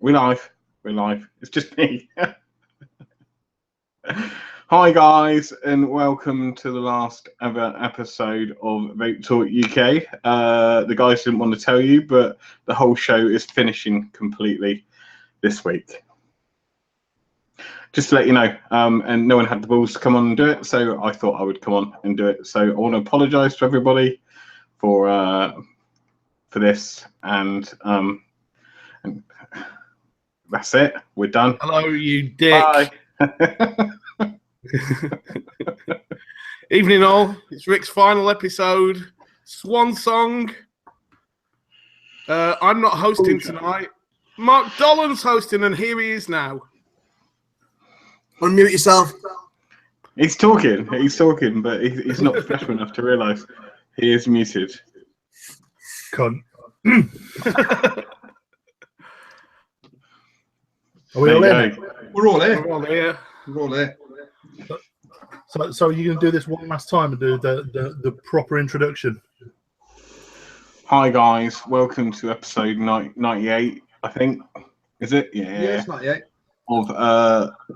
We're live. We're live. It's just me. Hi guys, and welcome to the last ever episode of Vape Talk UK. The guys didn't want to tell you, but the whole show is finishing completely this week. Just to let you know, and no one had the balls to come on and do it, so I thought I would come on and do it. So I want to apologise to everybody for this, and that's it. We're done. Hello, you dick. Bye. Evening all. It's Rick's final episode. Swan song. I'm not hosting tonight. Mark Dolan's hosting, and here he is now. Unmute yourself. He's talking, but he's not professional enough to realise he is muted. Cunt. Are we all in? We're all here. We're all here. We're all here. So you're going to do this one last time and do the proper introduction? Hi guys, welcome to episode 98, I think. Is it? Yeah, it's 98. Of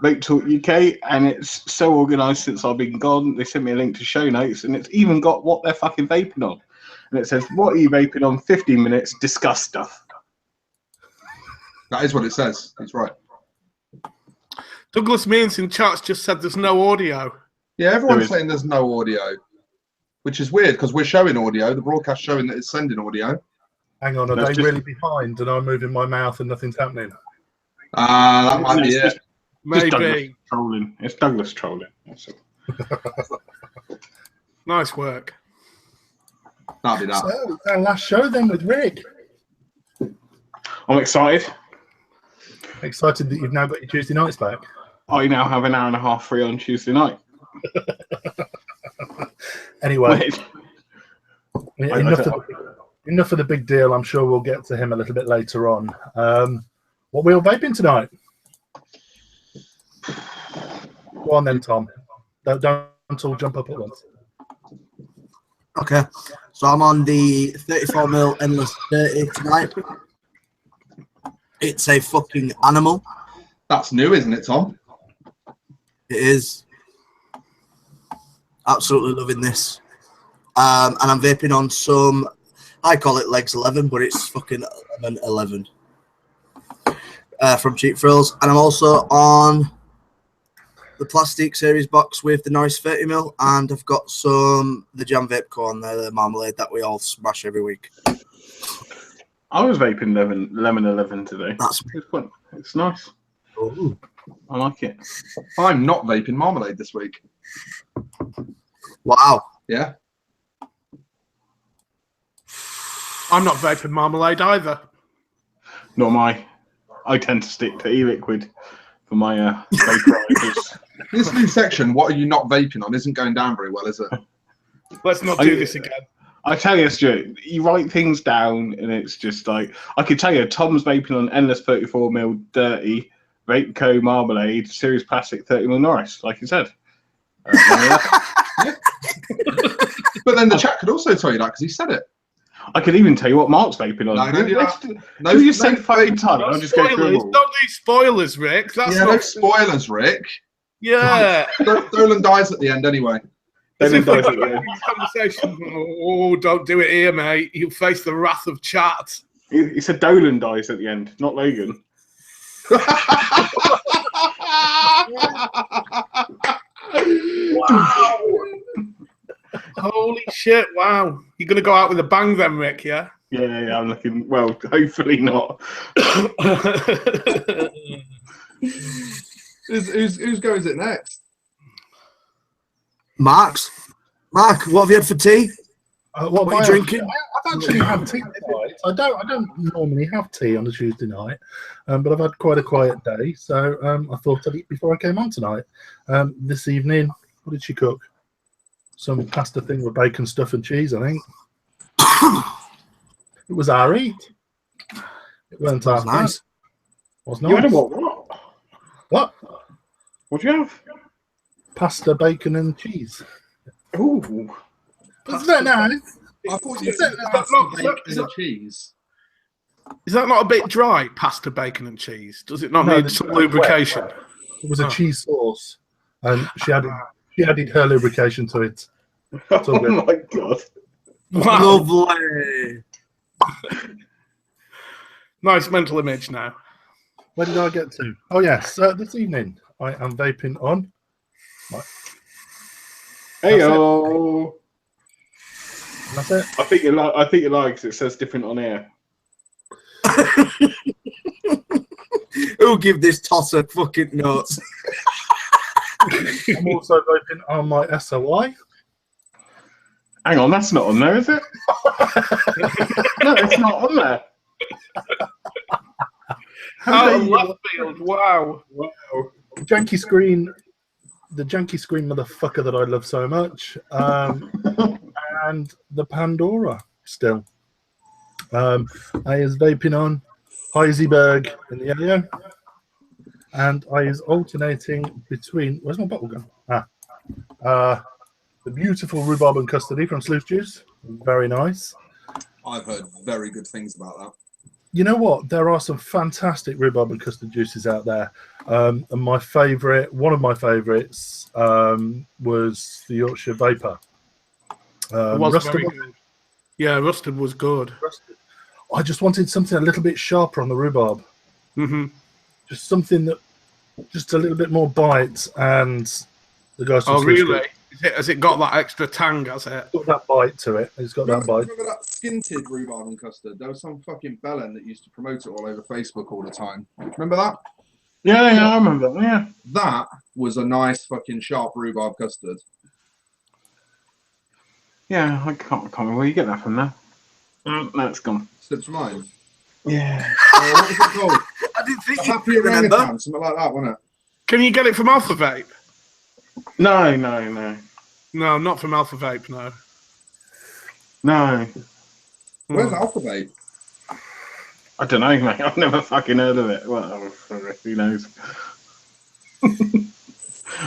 Vape Talk UK, and it's so organised since I've been gone. They sent me a link to show notes, and it's even got what they're fucking vaping on. And it says, what are you vaping on? 15 minutes, discuss stuff. That is what it says. That's right. Douglas Means in chats just said there's no audio. Yeah, everyone's saying there's no audio, which is weird because we're showing audio. The broadcast showing that it's sending audio. Hang on, are they really behind and I'm moving my mouth and nothing's happening? That might be it. Maybe. Trolling. It's Douglas trolling. Nice work. That'll be that. So, our last show then with Rick. I'm excited. Excited that you've now got your Tuesday nights back. I now have an hour and a half free on Tuesday night. Anyway, enough of the big deal. I'm sure we'll get to him a little bit later on. What are we all vaping tonight? Go on then, Tom. Don't all jump up at once. Okay, so I'm on the 34mm Endless 30 tonight. It's a fucking animal. That's new, isn't it, Tom? It is. Absolutely loving this. And I'm vaping on some, I call it Legs 11, but it's fucking 11. From Cheap Frills. And I'm also on the Plastic Series box with the Norris 30mm, and I've got the Jam Vape Co on there, the marmalade that we all smash every week. I was vaping lemon 11 today. That's fun. It's nice. Ooh. I like it. I'm not vaping marmalade this week. wow. Yeah. I'm not vaping marmalade either. Nor am I. I tend to stick to e-liquid for my vaporizers. This new section, what are you not vaping on, isn't going down very well, is it? Let's not do this again. I tell you, Stuart, you write things down and it's just like, I could tell you, Tom's vaping on Endless 34mm Dirty, Vape Co Marmalade, Series Plastic 30mm Norris, like you said. Yeah. But then the chat could also tell you that because he said it. I could even tell you what Mark's vaping on. No, you say fucking time. I'll just go through them all. Don't do spoilers, Rick. That's yeah, not... no spoilers, Rick. Yeah. Dolan dies at the end anyway. Dolan dies at the end. Conversation. Oh, don't do it here, mate. You'll face the wrath of chat. He said Dolan dies at the end, not Logan. Wow. Holy shit, wow. You're going to go out with a bang then, Rick, yeah? Yeah, I'm looking, well, hopefully not. Whose go is it next? Mark's. Mark, what have you had for tea? What are you drinking? I've actually had tea tonight. I don't normally have tea on a Tuesday night, but I've had quite a quiet day, so I thought I'd eat before I came on tonight. This evening, what did she cook? Some pasta thing with bacon, stuff, and cheese, I think. It was our eat. It weren't half nice. It was nice. You had a what? What? What'd you have? Pasta, bacon, and cheese. Ooh. Isn't that nice? I thought you said said bacon and cheese. Is that not a bit dry, pasta, bacon, and cheese? Does it not No, need it's some wet. lubrication? It was a cheese sauce, and she added her lubrication to it. Oh all good. my god! Wow. Lovely. Nice mental image now. Where did I get to? Oh yes, this evening I am vaping on. Heyo! That's it. I think you like. I think you like 'cause it says different on air. Who give this tosser fucking nuts? I'm also vaping on my SOI. Hang on, that's not on there, is it? No, it's not on there. Out of left field. Wow. Wow. Janky screen, the janky screen motherfucker that I love so much, and the Pandora still. I is vaping on Heisenberg in the yellow, and I is alternating between. Where's my bottle gone? The beautiful rhubarb and custody from Sleuth Juice, very nice. I've heard very good things about that. You know what? There are some fantastic rhubarb and custard juices out there. And my favourite, one of my favourites, was the Yorkshire Vapor. It was Rusted very one. good. Yeah, Rusted was good. I just wanted something a little bit sharper on the rhubarb. Mm-hmm. Just something that, just a little bit more bite, and the guys. Oh, really? Has it got that extra tang, has it? It's got that bite to it. It's got that bite. Remember that skinted rhubarb and custard? There was some fucking bellend that used to promote it all over Facebook all the time. Remember that? Yeah, I remember. Yeah. That was a nice fucking sharp rhubarb custard. Yeah, I can't remember where you get that from now. No, it's gone. Slipped your mind. Yeah. What was it called? I didn't think you Happy could remember. Orangutan, something like that, wasn't it? Can you get it from Alpha Vape? No. No, not from Alpha Vape, no. No. Where's Alpha Vape? I don't know, mate. I've never fucking heard of it. Well, who knows?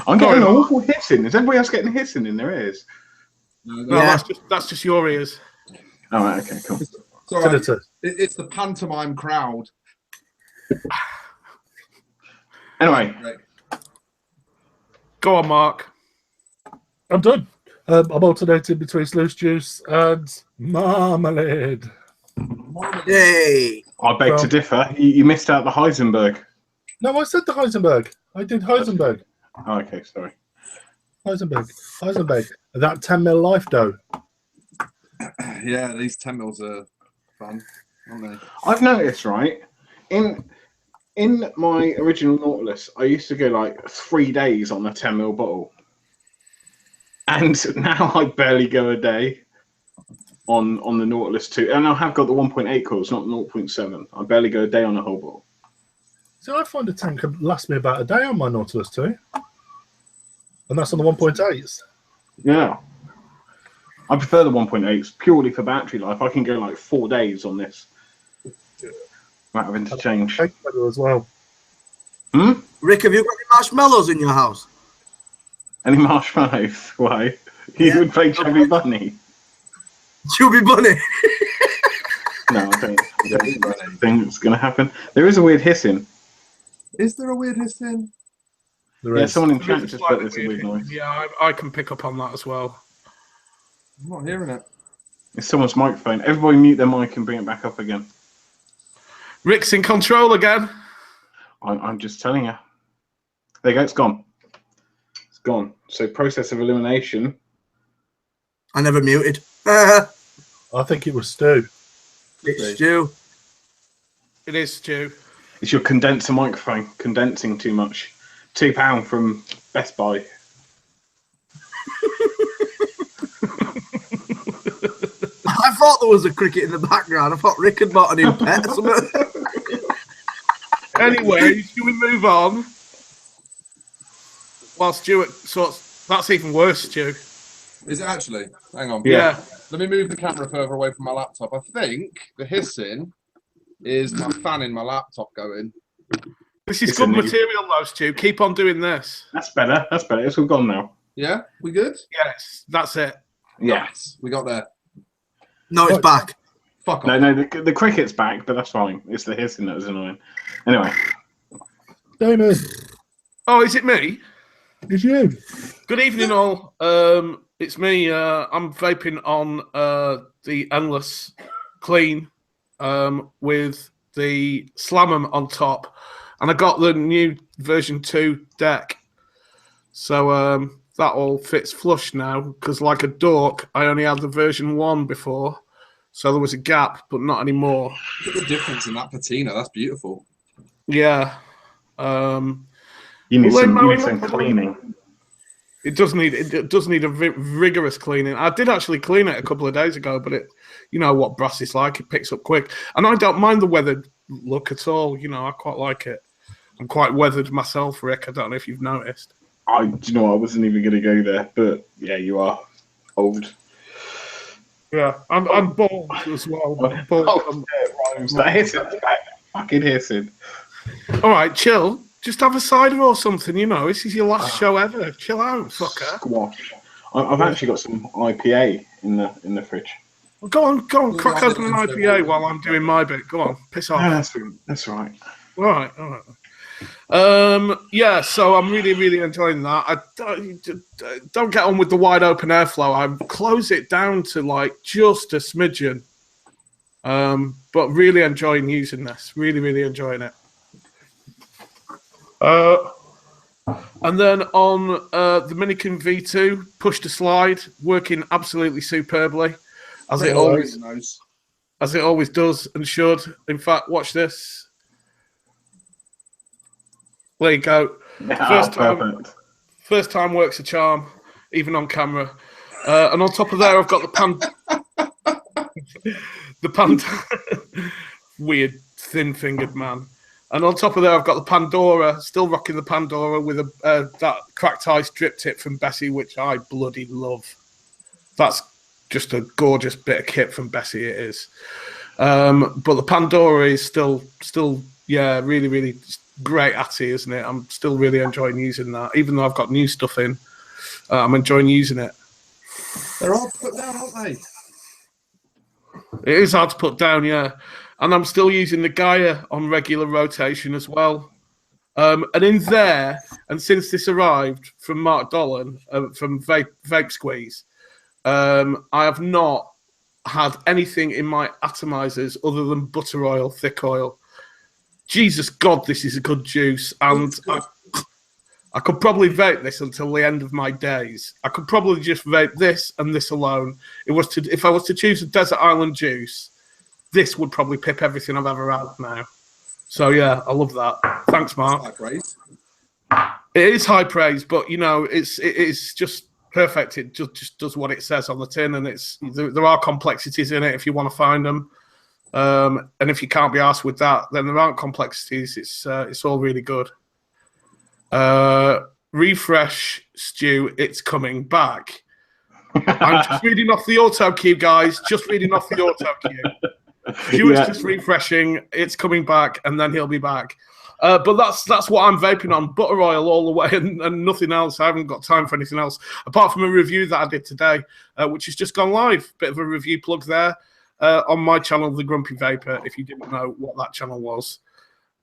I'm getting an awful hissing. Is everybody else getting hissing in their ears? No, Yeah. that's just your ears. Oh, right, okay, cool. It's all right. Tinnitus. It's the pantomime crowd. Anyway, Right. Go on, Mark. I'm done. I'm alternating between Sleuth Juice and marmalade. Yay. I beg to differ. You missed out the Heisenberg. No, I said the Heisenberg. I did Heisenberg. Oh, okay, sorry. Heisenberg. That 10mm life dough. Yeah, these 10 mils are fun, aren't they? I've noticed, right, in my original Nautilus, I used to go like 3 days on a 10mm bottle. And now I barely go a day on the Nautilus 2. And I have got the 1.8 coils, not 0.7. I barely go a day on a whole bottle. So I find a tank could last me about a day on my Nautilus 2. And that's on the 1.8s. Yeah. I prefer the 1.8s purely for battery life. I can go like 4 days on this without having to change. Cake butter as well. Rick, have you got any marshmallows in your house? Any marshmallows? Why? You would play Chubby Bunny? Chubby Bunny. No, I don't think it's going to happen. There is a weird hissing. Is there a weird hissing? There Yeah, is. someone in chat It's just slightly put there's a weird noise. Yeah, I can pick up on that as well. I'm not hearing it. It's someone's microphone. Everybody mute their mic and bring it back up again. Rick's in control again. I'm just telling you. There you go, it's gone. It's gone. So process of elimination. I never muted. I think it was Stu. It's Stu. It is, Stu. It's your condenser microphone condensing too much. £2 from Best Buy. I thought there was a cricket in the background. I thought Rick had bought a new pet or something. Anyway, should we move on? While Stuart sorts... That's even worse, Stu. Is it actually? Hang on. Yeah. Let me move the camera further away from my laptop. I think the hissing is my fan in my laptop going. This is It's good a new- material, though, Stu. Keep on doing this. That's better. That's better. It's all gone now. Yeah? We good? Yes, that's it. Yeah. Yes. We got there. No, it's back. Fuck off. No, the cricket's back, but that's fine. It's the hissing that was annoying. Anyway. Damon, Oh, is it me? it's you. Good evening, all. It's me. I'm vaping on the Endless Clean with the Slam'em on top, and I got the new version 2 deck. So that all fits flush now, because like a dork, I only had the version 1 before, so there was a gap, but not anymore. Look at the difference in that patina. That's beautiful. Yeah. You need some cleaning. It does need a rigorous cleaning. I did actually clean it a couple of days ago, but you know what brass is like, it picks up quick. And I don't mind the weathered look at all. You know, I quite like it. I'm quite weathered myself, Rick. I don't know if you've noticed. Do you know what? I wasn't even going to go there, but yeah, you are old. Yeah, I'm bald as well. I'm bald. That hissing, fucking hissing. All right, chill. Just have a cider or something, you know. This is your last show ever. Chill out, fucker. Squash. I've actually got some IPA in the fridge. Well, go on, crack open an IPA while I'm doing my bit. Go on, piss off. That's right. All right. Yeah, so I'm really enjoying that. I don't get on with the wide open airflow. I close it down to like just a smidgen. But really enjoying using this. Really enjoying it. And then on the Minikin V2, push to slide, working absolutely superbly, as it always does and should. In fact, watch this. There you go. First time works a charm, even on camera. And on top of there, I've got the Panda, weird thin-fingered man. And on top of there, I've got the Pandora, still rocking the Pandora with that cracked ice drip tip from Bessie, which I bloody love. That's just a gorgeous bit of kit from Bessie, it is. But the Pandora is still, yeah, really great atty, isn't it? I'm still really enjoying using that, even though I've got new stuff in. I'm enjoying using it. They're all put down, aren't they? It is hard to put down, yeah. And I'm still using the Gaia on regular rotation as well. And in there, and since this arrived from Mark Dolan, from Vape Squeeze, I have not had anything in my atomizers other than butter oil, thick oil. Jesus God, this is a good juice. And I could probably vape this until the end of my days. I could probably just vape this and this alone. If I was to choose a Desert Island juice, this would probably pip everything I've ever had now. So yeah, I love that. Thanks, Mark. High praise. It is high praise, but you know, it is just perfect. It just does what it says on the tin, and there are complexities in it if you want to find them. And if you can't be asked with that, then there aren't complexities. It's all really good. Refresh, Stu, it's coming back. I'm just reading off the auto cue, guys. Just reading off the auto cue. Stuart's just refreshing. It's coming back, and then he'll be back. But that's what I'm vaping on. Butter oil all the way and nothing else. I haven't got time for anything else, apart from a review that I did today, which has just gone live. Bit of a review plug there on my channel, The Grumpy Vapor, if you didn't know what that channel was.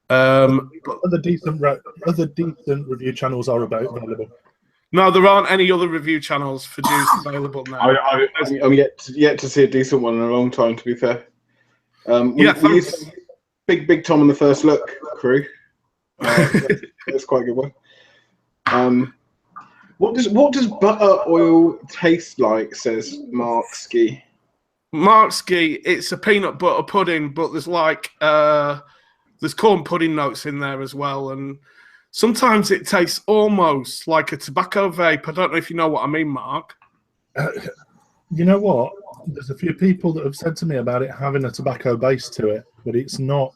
Other decent review channels are available. No, there aren't any other review channels for juice available now. I'm yet to see a decent one in a long time, to be fair. Yeah, we used Big Tom on the First Look crew. That's quite a good one. What does butter oil taste like? Says Mark Ski. Mark Ski, it's a peanut butter pudding, but there's like there's corn pudding notes in there as well, and sometimes it tastes almost like a tobacco vape. I don't know if you know what I mean, Mark. You know what? There's a few people that have said to me about it having a tobacco base to it, but it's not.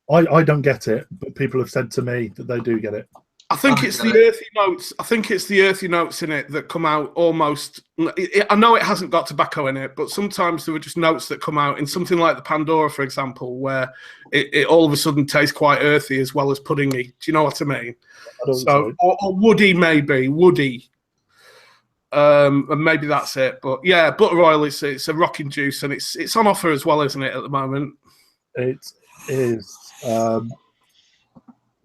I don't get it, but people have said to me that they do get it. I think it's the earthy notes. I think it's the earthy notes in it that come out almost. I know it hasn't got tobacco in it, but sometimes there are just notes that come out in something like the Pandora, for example, where it all of a sudden tastes quite earthy as well as puddingy. Do you know what I mean? I don't or woody, maybe woody. and maybe that's it. But yeah, butter oil it's a rocking juice, and it's on offer as well, isn't it, at the moment? It is.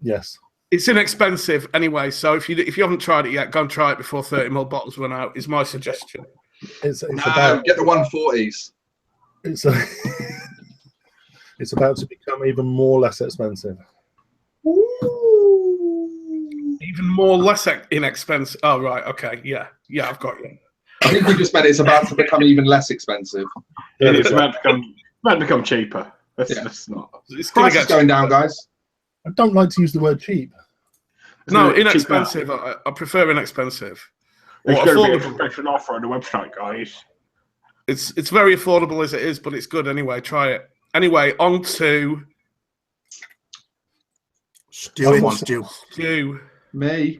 Yes. It's inexpensive anyway, so if you haven't tried it yet, go and try it before 30ml bottles run out. Is my suggestion. It's No, about get the 140s. it's it's about to become even less expensive. Even more less inexpensive. Oh right, okay, yeah, I've got you. I think we just meant it's about to become even less expensive. It's about to become cheaper. That's not. It's gonna Price is get going down, guys. I don't like to use the word cheap. no Isn't it inexpensive. I prefer inexpensive. Or There's going to be a affordable. special offer on the website, guys. It's very affordable as it is, but it's good anyway. Try it. Anyway, on to Stew. Me.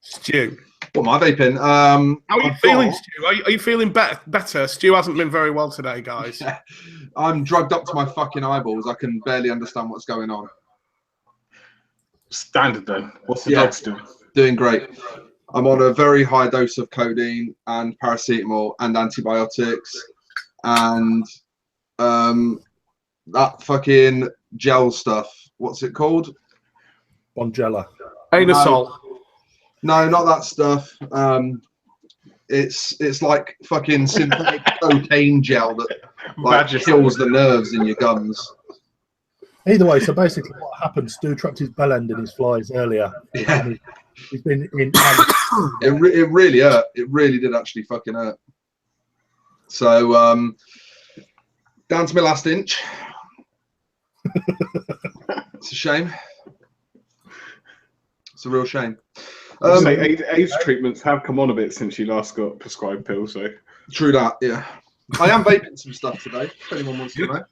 Stu. What am I vaping? How are you feeling, Stu? Are you feeling better? Stu hasn't been very well today, guys. I'm drugged up to my fucking eyeballs. I can barely understand what's going on. Standard then. What's the Yeah. dogs doing? Doing great. I'm on a very high dose of codeine and paracetamol and antibiotics and that fucking gel stuff. What's it called? Bonjela. Anusol. No, not that stuff. It's like fucking synthetic cocaine gel that like kills the nerves in your gums. Either way, so basically what happened, Stu trapped his bell end in his flies earlier. Yeah. He's been in. It really hurt. It really did actually fucking hurt. So down to my last inch. It's a shame. It's a real shame. AIDS treatments have come on a bit since you last got prescribed pills, so. True that, yeah. I am vaping some stuff today, if anyone wants to know.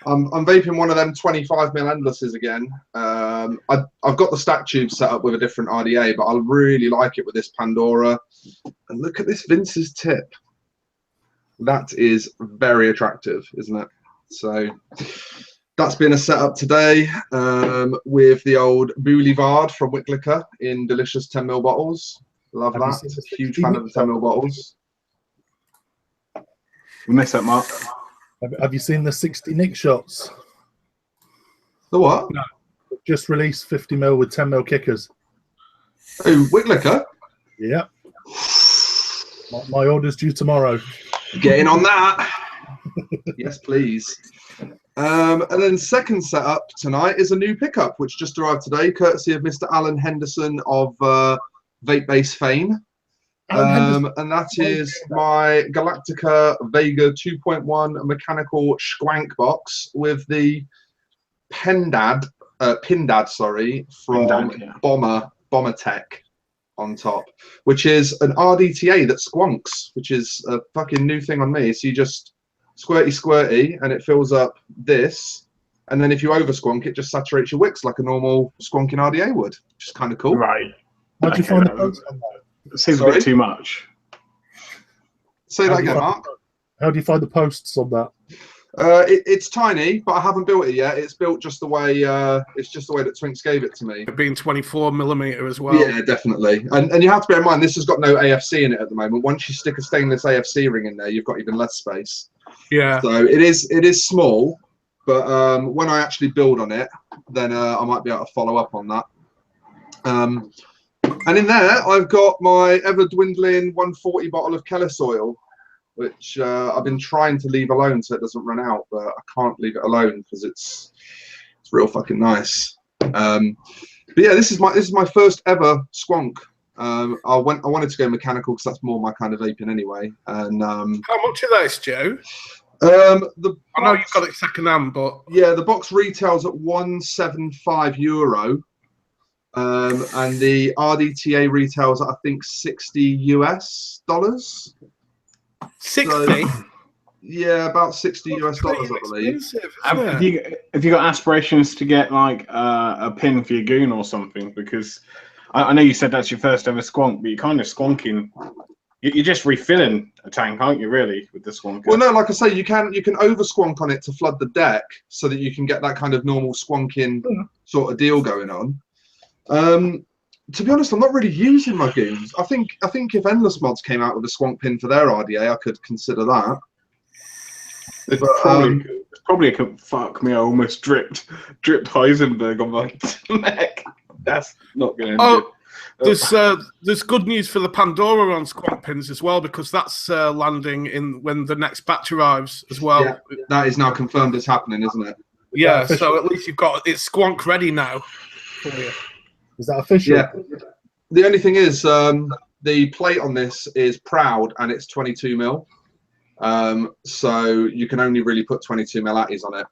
I'm vaping one of them 25ml endlesses again. I've got the stack tube set up with a different RDA, but I really like it with this Pandora. And look at this Vince's tip. That is very attractive, isn't it? So that's been a setup today with the old Boulevard from Wicklicker in delicious 10ml bottles. Love that. Huge fan of the 10ml bottles. We missed that, Mark. Have you seen the 60 Nick shots? The what? No. Just released 50ml with 10ml kickers. Oh, Wicklicker? Yeah. My order's due tomorrow. Getting on that. Yes, please. And then second setup tonight is a new pickup, which just arrived today, courtesy of Mr. Alan Henderson of Vape Base fame. And that is my Galactica Vega 2.1 mechanical Schwank box with the Pindad, from Bomber Tech on top, which is an RDTA that squonks, which is a fucking new thing on me. So you just squirty and it fills up this, and then if you over squonk it just saturates your wicks like a normal squonking RDA would, which is kind of cool. Right. How do you find the post on that? It seems a bit too much. Say that again, Mark. How do you find the posts on that? It's tiny, but I haven't built it yet. It's built just the way it's just the way that Twinks gave it to me. It being 24mm as well. Yeah, definitely. And you have to bear in mind this has got no AFC in it at the moment. Once you stick a stainless AFC ring in there, you've got even less space. Yeah. So it is small, but when I actually build on it, then I might be able to follow up on that. And in there, I've got my ever-dwindling 140 bottle of Kellis oil, which I've been trying to leave alone so it doesn't run out, but I can't leave it alone because it's real fucking nice. But yeah, this is my first ever squonk. I wanted to go mechanical because that's more my kind of vaping anyway. And how much are those, Joe? I know you've got it second hand, but yeah, the box retails at €175. And the RDTA retails at I think $60 US. 60? So, yeah, about $60 US, I believe. Have you got aspirations to get like a pin for your goon or something? Because I know you said that's your first ever squonk, but you're kind of squonking. You're just refilling a tank, aren't you? Really, with the squonk? Well, no, like I say, you can over squonk on it to flood the deck, so that you can get that kind of normal squonking sort of deal going on. To be honest, I'm not really using my goons. I think if Endless Mods came out with a squonk pin for their RDA, I could consider that. It's But, probably a fuck me. I almost dripped Heisenberg on my neck. That's not going to end good. There's good news for the Pandora on squonk pins as well, because that's landing in when the next batch arrives as well. Yeah, that is now confirmed it's happening, isn't it? Yeah, so at least you've got it squonk ready now for you. Is that official? Yeah. The only thing is, the plate on this is proud and it's 22 mil. So you can only really put 22 mil atties on it.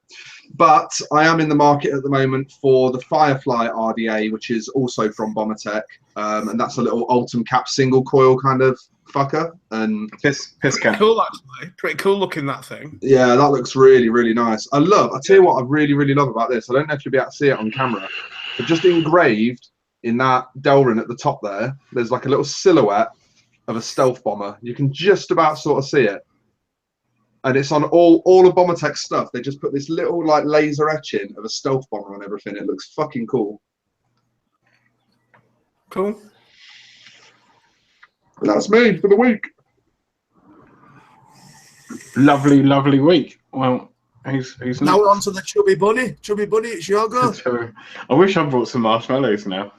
But I am in the market at the moment for the Firefly RDA, which is also from Bombertech, and that's a little Ultim Cap single coil kind of fucker. And piss cap. Cool, actually. Pretty cool looking, that thing. yeah, that looks really, really nice. I tell you what I really, really love about this. I don't know if you'll be able to see it on camera, but just engraved in that Delrin at the top there's like a little silhouette of a stealth bomber. You can just about sort of see it. And it's on all of Bombertech stuff. They just put this little like laser etching of a stealth bomber on everything. It looks fucking cool. Cool. And that's me for the week. Lovely, lovely week. Well, he's Now we're on to the Chubby Bunny. Chubby Bunny, it's your go. I wish I brought some marshmallows now.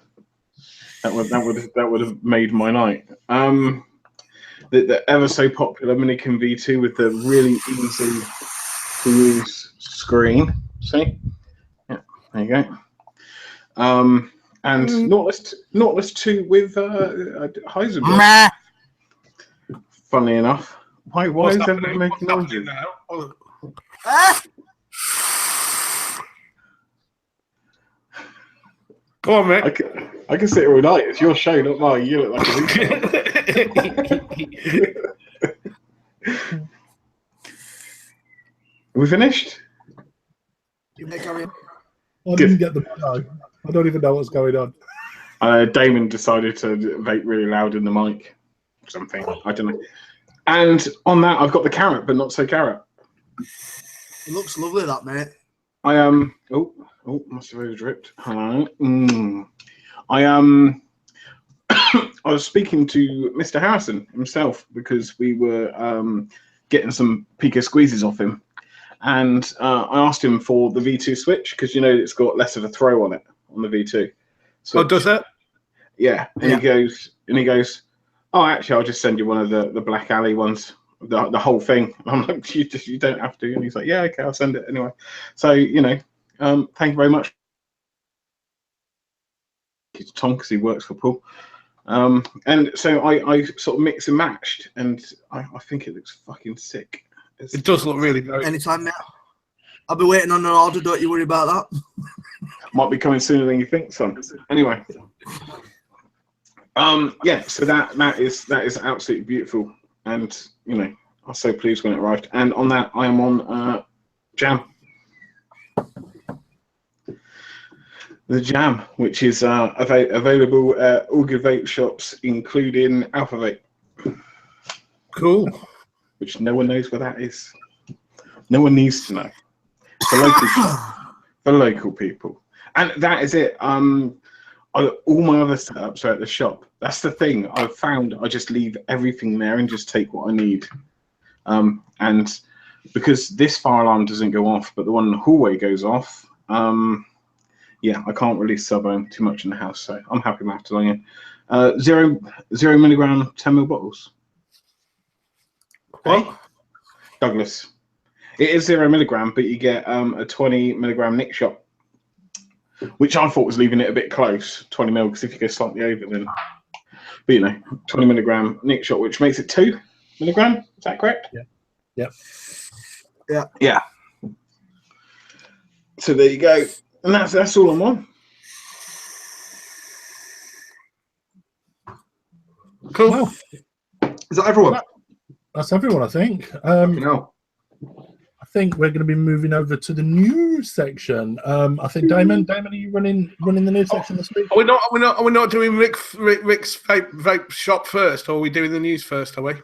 That would have made my night. The ever so popular Minikin V2 with the really easy to use screen. See? Yeah, there you go. And Nautilus 2 with Heisenberg. Meh. Funnily enough. Why is everybody making noises? Go on, mate. I can sit here all night. It's your show, not mine. You look like a retard. We finished? You may carry on. I didn't get the no. I don't even know what's going on. Damon decided to vape really loud in the mic. Something. I don't know. And on that, I've got the carrot, but not so carrot. It looks lovely, that, mate. I must have over dripped. Hello. I was speaking to Mr. Harrison himself because we were getting some Pico squeezes off him, and I asked him for the V2 switch because it's got less of a throw on it on the V2. Switch. Oh, does it? Yeah. And he goes, oh, actually, I'll just send you one of the Black Alley ones. The whole thing. I'm like, you don't have to. And he's like, yeah, okay, I'll send it anyway. So thank you very much. It's Tom because he works for Paul. And so I sort of mix and matched, and I think it looks fucking sick. It does look really nice. Anytime, mate. I'll be waiting on an order. Don't you worry about that. Might be coming sooner than you think, son. Anyway. Yeah. So that is absolutely beautiful, and I was so pleased when it arrived. And on that, I am on Jam. The Jam, which is available at all good vape shops, including Alpha Vape. Cool. Which no one knows where that is. No one needs to know. For local, for local people. And that is it. All my other setups are at the shop. That's the thing. I've found I just leave everything there and just take what I need. And because this fire alarm doesn't go off, but the one in the hallway goes off, yeah, I can't really sub-ohm too much in the house, so I'm happy with that in. 0 milligram 10 ml bottles. What? Hey, Douglas. It is 0 milligram, but you get a 20 milligram nick shot, which I thought was leaving it a bit close, 20 mil, because if you go slightly over, then. But 20 milligram nick shot, which makes it 2 milligram. Is that correct? Yeah. Yep. Yeah. Yeah. So there you go. And that's all on one. Cool. Well, Is that everyone? that's everyone, I think. No. I think we're going to be moving over to the news section. I think Damon, are you running the news section this week? Are we not doing Rick's vape shop first, or are we doing the news first? Are we?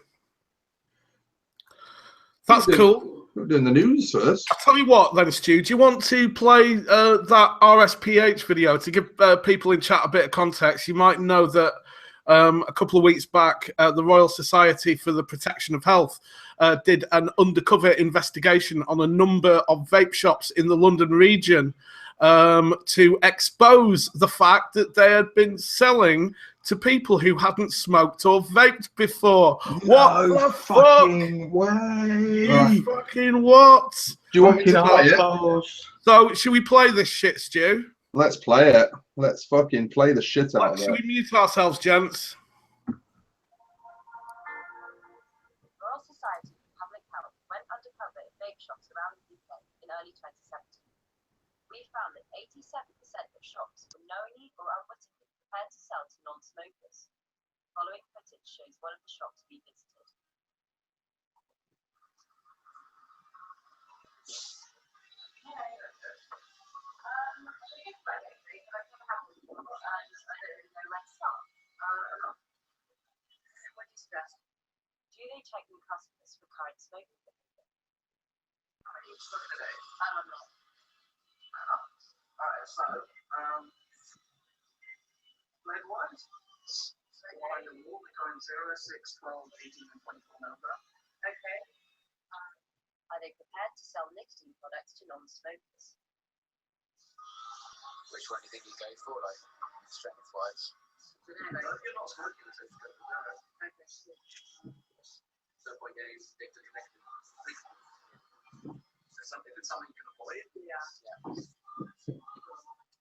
That's cool. We're doing the news first. I'll tell you what then, Stu, do you want to play that RSPH video to give people in chat a bit of context? You might know that a couple of weeks back, the Royal Society for the Protection of Health did an undercover investigation on a number of vape shops in the London region to expose the fact that they had been selling to people who hadn't smoked or vaped before. What the fucking way? Fucking what? Do you want me to play it? So, should we play this shit, Stu? Let's play it. Let's fucking play the shit out of it. Should we mute ourselves, gents? Royal Society for Public Health went undercover in vape shops around the UK in early 2017. We found that 87% of shops were knowingly or unwittingly prepared to sell to non-smokers. Following footage shows one of the shops we visited. What do you suggest? Do they check new customers for current smoking behavior? I'm not. Alright, so, lead-wise, wine and water between 0, 6, 12, 18 and 24 number. Okay. Are they prepared to sell nicotine products to non-smokers? Which one do you think you go for, like, strength-wise? You're not smoking, so it's good. Okay. So what you're addicted to nicotine. So something you can avoid. Yeah.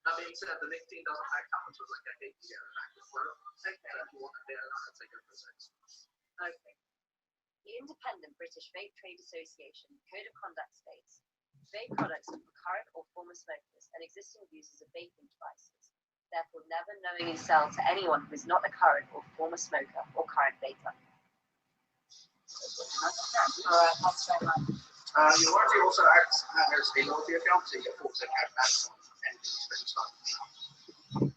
That being said, the nicotine doesn't act up until like a decade year and act as well. Okay. So if you want to be able to take it for 6. Okay. The Independent British Vape Trade Association Code of Conduct states, vape products are for current or former smokers and existing users of vaping devices. Therefore, never knowingly sell to anyone who is not a current or former smoker or current vaper. Alright, thanks very much. Your warranty also acts as a loyalty account, so you get 4% cash back on anything you spend time.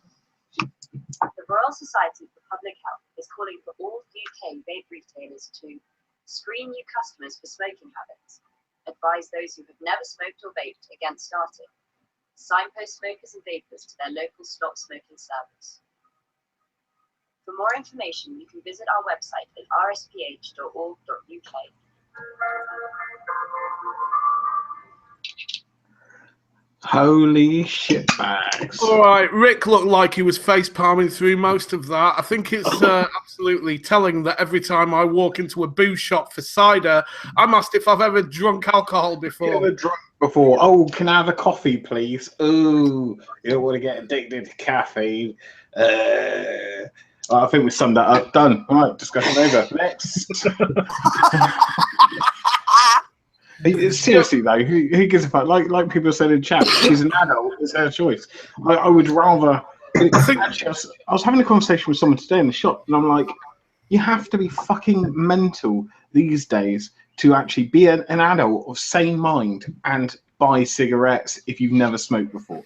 The Royal Society for Public Health is calling for all UK vape retailers to screen new customers for smoking habits, advise those who have never smoked or vaped against starting, signpost smokers and vapers to their local stop smoking service. For more information, you can visit our website at rsph.org.uk. Holy shit bags. All right, Rick looked like he was face palming through most of that. I think it's absolutely telling that every time I walk into a booze shop for cider, I'm asked if I've ever drunk alcohol before. Ever drunk before? Oh, can I have a coffee, please? Oh, you don't want to get addicted to caffeine. I think we summed that up. Done. All right, discussion over. Next. Seriously though, who gives a fuck? Like people said in chat, she's an adult. It's her choice. I would rather. Actually, I was having a conversation with someone today in the shop, and I'm like, you have to be fucking mental these days to actually be an adult of sane mind and buy cigarettes if you've never smoked before.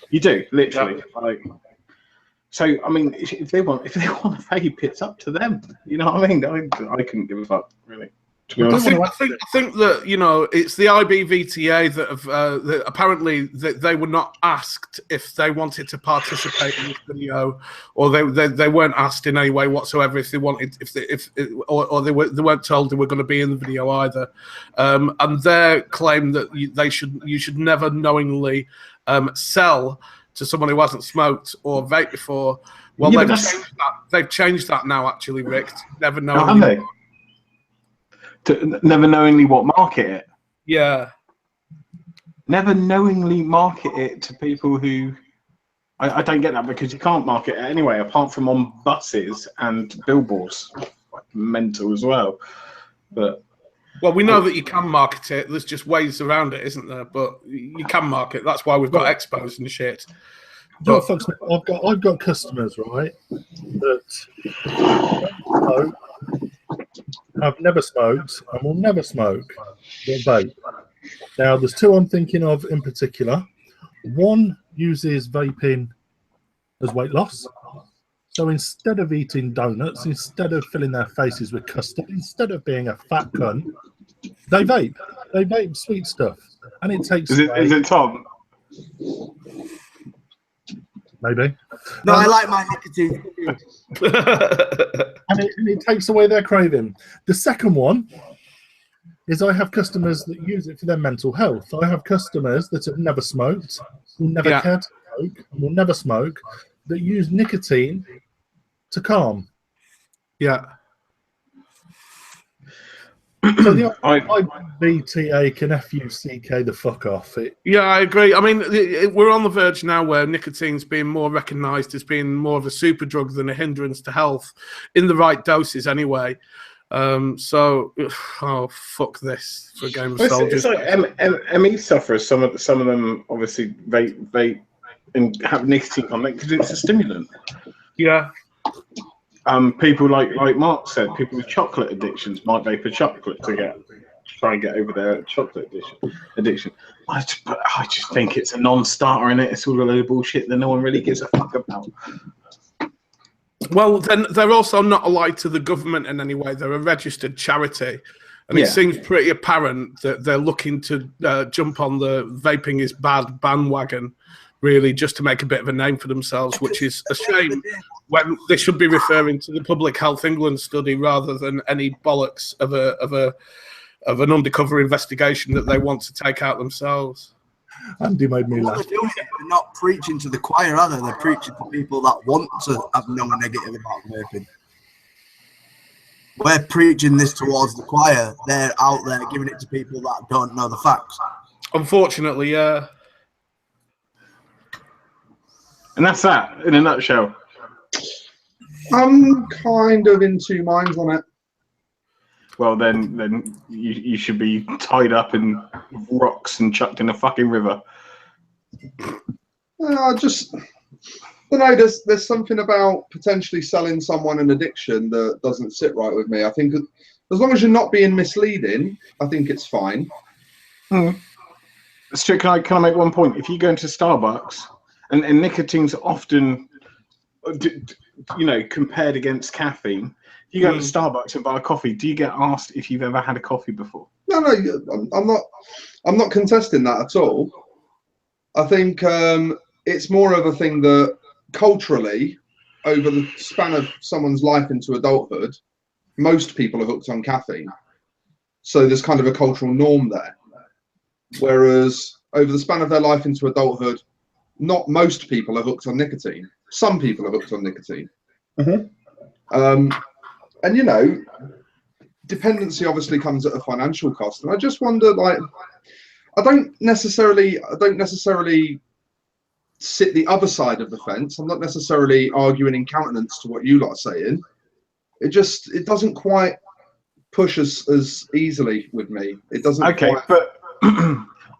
You do, literally. Like, so I mean, if they want a vape, it's up to them. You know what I mean? I couldn't give a fuck, really. I think that, you know, it's the IBVTA that have that apparently they were not asked if they wanted to participate in this video, or they weren't asked in any way whatsoever if they wanted, or they weren't told they were going to be in the video either. And their claim that you should never knowingly sell to someone who hasn't smoked or vaped before. Well, yeah, they've changed that now, actually, Rick. Never knowingly. To never knowingly what, market it? Yeah. Never knowingly market it to people who... I don't get that, because you can't market it anyway, apart from on buses and billboards. Mental as well. But well, we know that you can market it. There's just ways around it, isn't there? But you can market. That's why we've got expos and shit. But, folks, I've got customers, right, that have never smoked and will never smoke or vape. Now, there's two I'm thinking of in particular. One uses vaping as weight loss. So instead of eating donuts, instead of filling their faces with custard, instead of being a fat cunt, They vape sweet stuff, and it takes. Is it Tom? Maybe. No, I like my nicotine. and it takes away their craving. The second one is I have customers that use it for their mental health. I have customers that have never smoked, who never cared to smoke, and will never smoke, that use nicotine to calm. Yeah. So I BTA can FUCK the fuck off. Yeah, I agree. I mean, we're on the verge now where nicotine's being more recognised as being more of a super drug than a hindrance to health, in the right doses anyway. So, fuck this for a game of soldiers. It's like ME sufferers. Some of them obviously vape and have nicotine content because it's a stimulant. Yeah. People like Mark said, people with chocolate addictions might vape a chocolate to try and get over their chocolate addiction. I just think it's a non-starter in it. It's all a load of bullshit that no one really gives a fuck about. Well, then they're also not allied to the government in any way. They're a registered charity. And it seems pretty apparent that they're looking to jump on the vaping is bad bandwagon, really, just to make a bit of a name for themselves, which is a shame when they should be referring to the Public Health England study rather than any bollocks of an undercover investigation that they want to take out themselves. Andy made me laugh. They're not preaching to the choir, are they? They're preaching to people that want to have no negative about vaping. We're preaching this towards the choir. They're out there giving it to people that don't know the facts. Unfortunately, yeah. And that's that in a nutshell. I'm kind of in two minds on it. Well, then you should be tied up in rocks and chucked in a fucking river. There's something about potentially selling someone an addiction that doesn't sit right with me. I think as long as you're not being misleading, I think it's fine. Stu, can I make one point? If you go into Starbucks, and nicotine's often, compared against caffeine. If you go to Starbucks and buy a coffee, do you get asked if you've ever had a coffee before? No, I'm not contesting that at all. I think it's more of a thing that culturally, over the span of someone's life into adulthood, most people are hooked on caffeine. So there's kind of a cultural norm there. Whereas over the span of their life into adulthood, not most people are hooked on nicotine. Some people are hooked on nicotine. And dependency obviously comes at a financial cost. And I just wonder, I don't necessarily sit the other side of the fence. I'm not necessarily arguing in countenance to what you lot are saying. It doesn't quite push as easily with me. It doesn't. Okay, but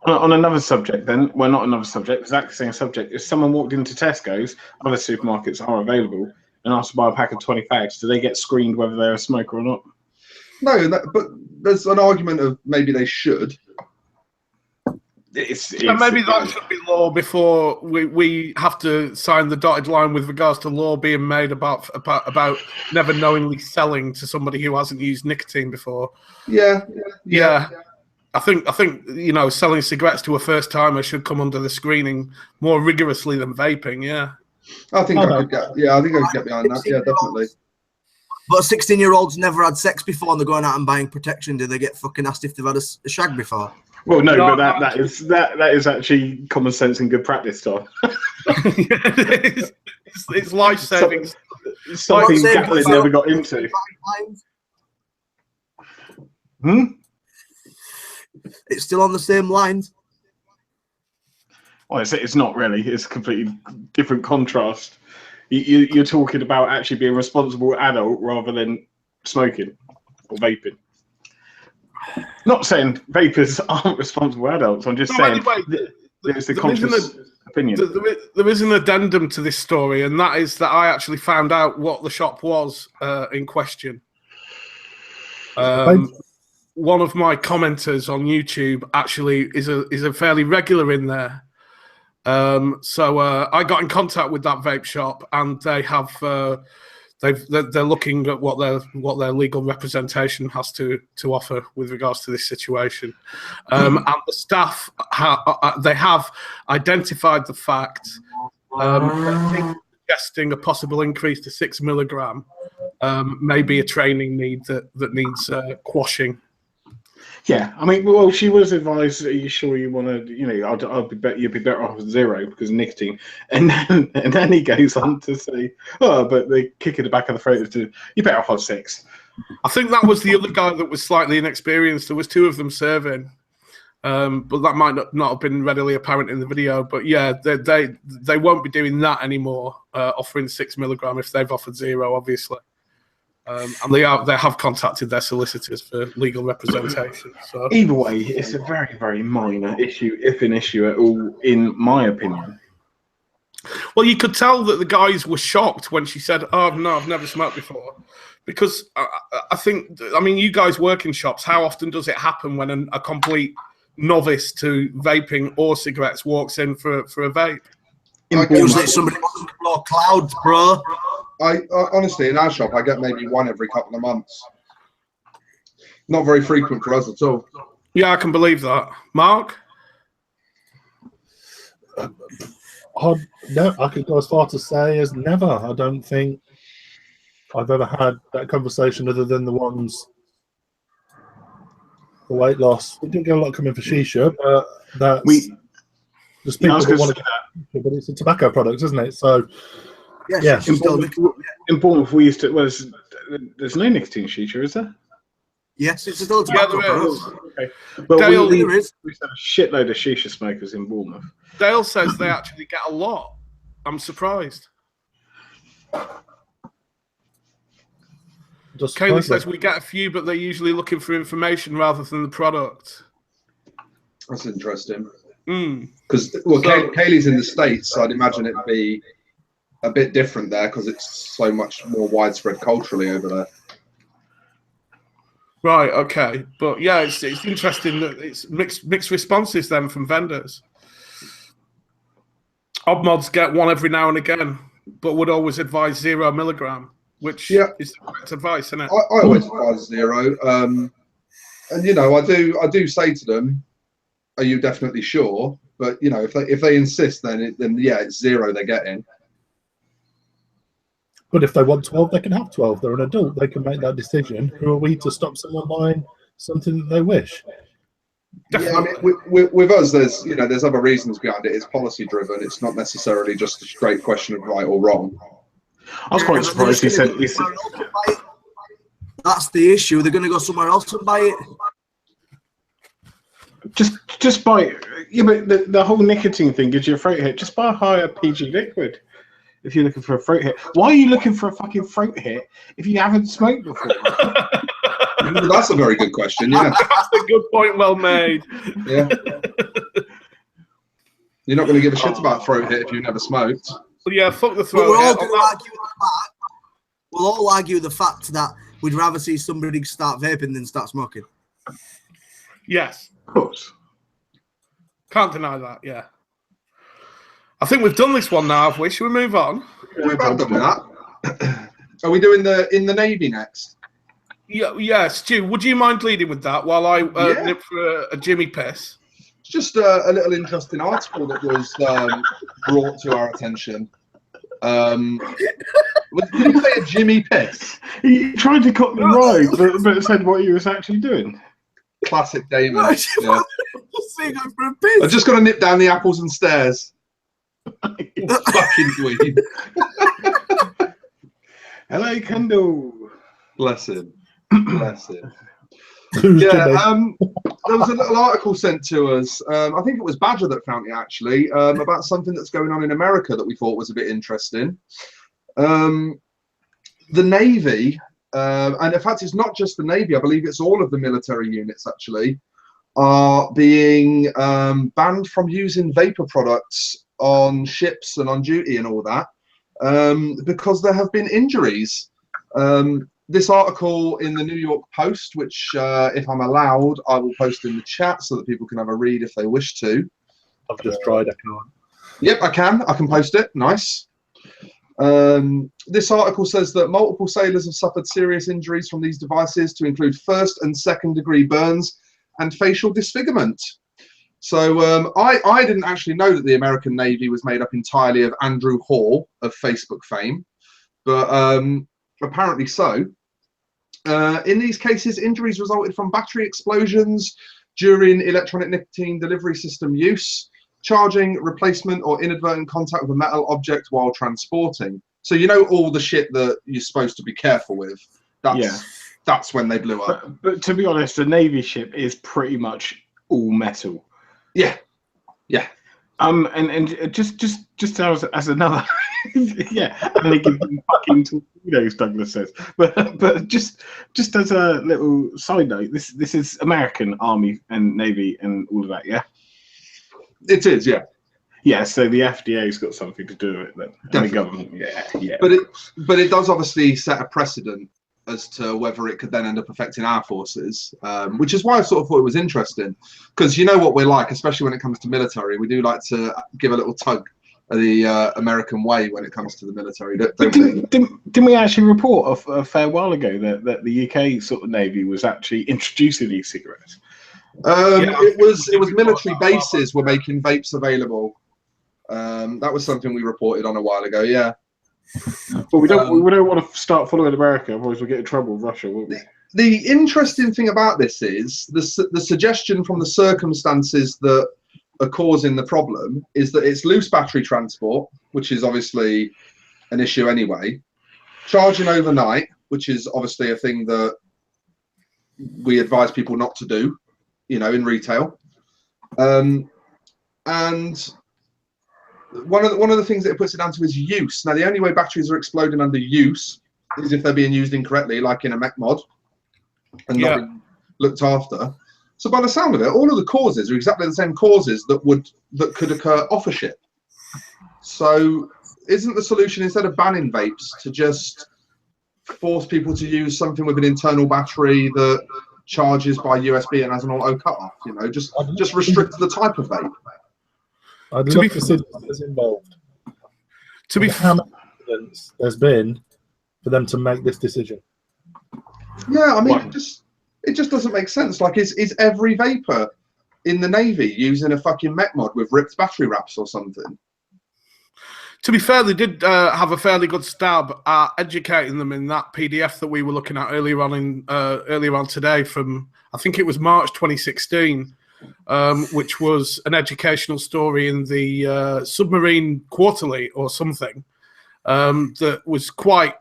on another subject then, well, not another subject, exactly the same subject. If someone walked into Tesco's, other supermarkets are available, and asked to buy a pack of 20 fags, do they get screened whether they're a smoker or not? No, but there's an argument of maybe they should. Maybe that should be law before we have to sign the dotted line with regards to law being made about never knowingly selling to somebody who hasn't used nicotine before. Yeah. I think selling cigarettes to a first timer should come under the screening more rigorously than vaping. Yeah. I think I could get behind that. Yeah, definitely. But 16-year-olds never had sex before and they're going out and buying protection. Do they get fucking asked if they've had a shag before? Well, no, but that is actually common sense and good practice stuff. It's life saving. Something Gatlin never got into. It's still on the same lines. Well, it's not really. It's a completely different contrast. You're talking about actually being a responsible adult rather than smoking or vaping. Not saying vapers aren't responsible adults. I'm just saying there's a conscious opinion. There is an addendum to this story, and that is that I actually found out what the shop was in question. One of my commenters on YouTube actually is a fairly regular in there. So I got in contact with that vape shop, and they have they're looking at what their legal representation has to offer with regards to this situation, and the staff they have identified the fact that suggesting a possible increase to 6 milligram may be a training need that needs quashing. Yeah, I mean, well, she was advised, are you sure you want to, you'd be better off with 0 because of nicotine. And then he goes on to say, but the kick in the back of the throat is you're better off on 6. I think that was the other guy that was slightly inexperienced. There was 2 of them serving, but that might not have been readily apparent in the video. But yeah, they won't be doing that anymore, offering 6 milligram if they've offered 0, obviously. And they have contacted their solicitors for legal representation. So either way, it's a very, very minor issue, if an issue at all, in my opinion. Well, you could tell that the guys were shocked when she said, "Oh no, I've never smoked before," because I mean, you guys work in shops. How often does it happen when a complete novice to vaping or cigarettes walks in for a vape? Usually somebody wants to blow clouds, bro. I honestly, in our shop, I get maybe 1 every couple of months. Not very frequent for us at all. Yeah, I can believe that. Mark? No, I could go as far to say as never. I don't think I've ever had that conversation other than the ones for weight loss. We didn't get a lot coming for shisha, but there's people that want to get, but it's a tobacco product, isn't it? So yeah. In Bournemouth, we used to. Well, there's no nicotine shisha, is there? Yes, it's still a tobacco product. Okay. Well, Dale, we used to have a shitload of shisha smokers in Bournemouth. Dale says they actually get a lot. I'm surprised. Kaylee says we get a few, but they're usually looking for information rather than the product. That's interesting. Because Kaylee's in the States, so I'd imagine it'd be a bit different there because it's so much more widespread culturally over there. Right. Okay. But yeah, it's interesting that it's mixed responses then from vendors. Odd mods get 1 every now and again, but would always advise 0 milligram, which is the correct advice, isn't it? I always advise 0, and I do say to them, "Are you definitely sure?" But if they insist, then yeah, it's 0 they're getting. But if they want 12, they can have 12. They're an adult. They can make that decision. Who are we to stop someone buying something that they wish? Definitely. Yeah, I mean, with us, there's other reasons behind it. It's policy driven. It's not necessarily just a straight question of right or wrong. I was quite surprised he said. That's the issue. They're going to go somewhere else and buy it. Just buy. Yeah, but the whole nicotine thing gives you a throat hit. Just buy a higher PG liquid. If you're looking for a throat hit, why are you looking for a fucking throat hit if you haven't smoked before? That's a very good question. Yeah, that's a good point. Well made. Yeah, you're not going to give a shit about throat hit if you've never smoked. Well, yeah, fuck the throat hit. We'll all argue the fact that we'd rather see somebody start vaping than start smoking. Yes, of course. Can't deny that. Yeah. I think we've done this one now, have we? Should we move on? We've about done that. Are we doing in the Navy next? Yeah, Stu, would you mind leading with that while I nip for a Jimmy piss? It's just a little interesting article that was brought to our attention. Did you say a Jimmy piss? He tried to cut me right, but said what he was actually doing. Classic Damon. Yeah. I just got to nip down the apples and stairs. Fucking dweeb. Hello, Kendall. Bless him. Bless him. Yeah, there was a little article sent to us. I think it was Badger that found it actually, about something that's going on in America that we thought was a bit interesting. The Navy, and in fact, it's not just the Navy. I believe it's all of the military units actually are being banned from using vapor products on ships and on duty and all that because there have been injuries. This article in the New York Post, which if I'm allowed, I will post in the chat so that people can have a read if they wish to. I've just tried, I can't. Yep, I can post it. Nice. This article says that multiple sailors have suffered serious injuries from these devices, to include first and second degree burns and facial disfigurement. So I didn't actually know that the American Navy was made up entirely of Andrew Hall of Facebook fame, but apparently so. In these cases, injuries resulted from battery explosions during electronic nicotine delivery system use, charging, replacement, or inadvertent contact with a metal object while transporting. So you know all the shit that you're supposed to be careful with. That's when they blew up. But to be honest, the Navy ship is pretty much all metal. Yeah. And just as another, yeah, and they give them fucking torpedoes, Douglas says. But just as a little side note, this is American Army and Navy and all of that, yeah. It is, yeah. Yeah, so the FDA's got something to do with it then. And the government, yeah. But it does obviously set a precedent as to whether it could then end up affecting our forces, which is why I sort of thought it was interesting, because you know what we're like, especially when it comes to military. We do like to give a little tug of the American way when it comes to the military. Didn't we actually report a fair while ago that the UK sort of Navy was actually introducing e-cigarettes? It was military bases were making vapes available. That was something we reported on a while ago. Yeah. But we don't want to start following America, otherwise we'll get in trouble with Russia, won't we? The interesting thing about this is the suggestion from the circumstances that are causing the problem is that it's loose battery transport, which is obviously an issue anyway. Charging overnight, which is obviously a thing that we advise people not to do, you know, in retail. And one of the things that it puts it down to is use. Now, the only way batteries are exploding under use is if they're being used incorrectly, like in a mech mod, and not being looked after. So by the sound of it, all of the causes are exactly the same causes that could occur off a ship. So isn't the solution, instead of banning vapes, to just force people to use something with an internal battery that charges by USB and has an auto cutoff? You know, just restrict the type of vape. I'd love to see what's involved. How much evidence there's been for them to make this decision? Yeah, I mean, it just doesn't make sense. Like, is every vapor in the Navy using a fucking mech mod with ripped battery wraps or something? To be fair, they did have a fairly good stab at educating them in that PDF that we were looking at earlier on today from, I think it was March 2016. Which was an educational story in the Submarine Quarterly or something that was quite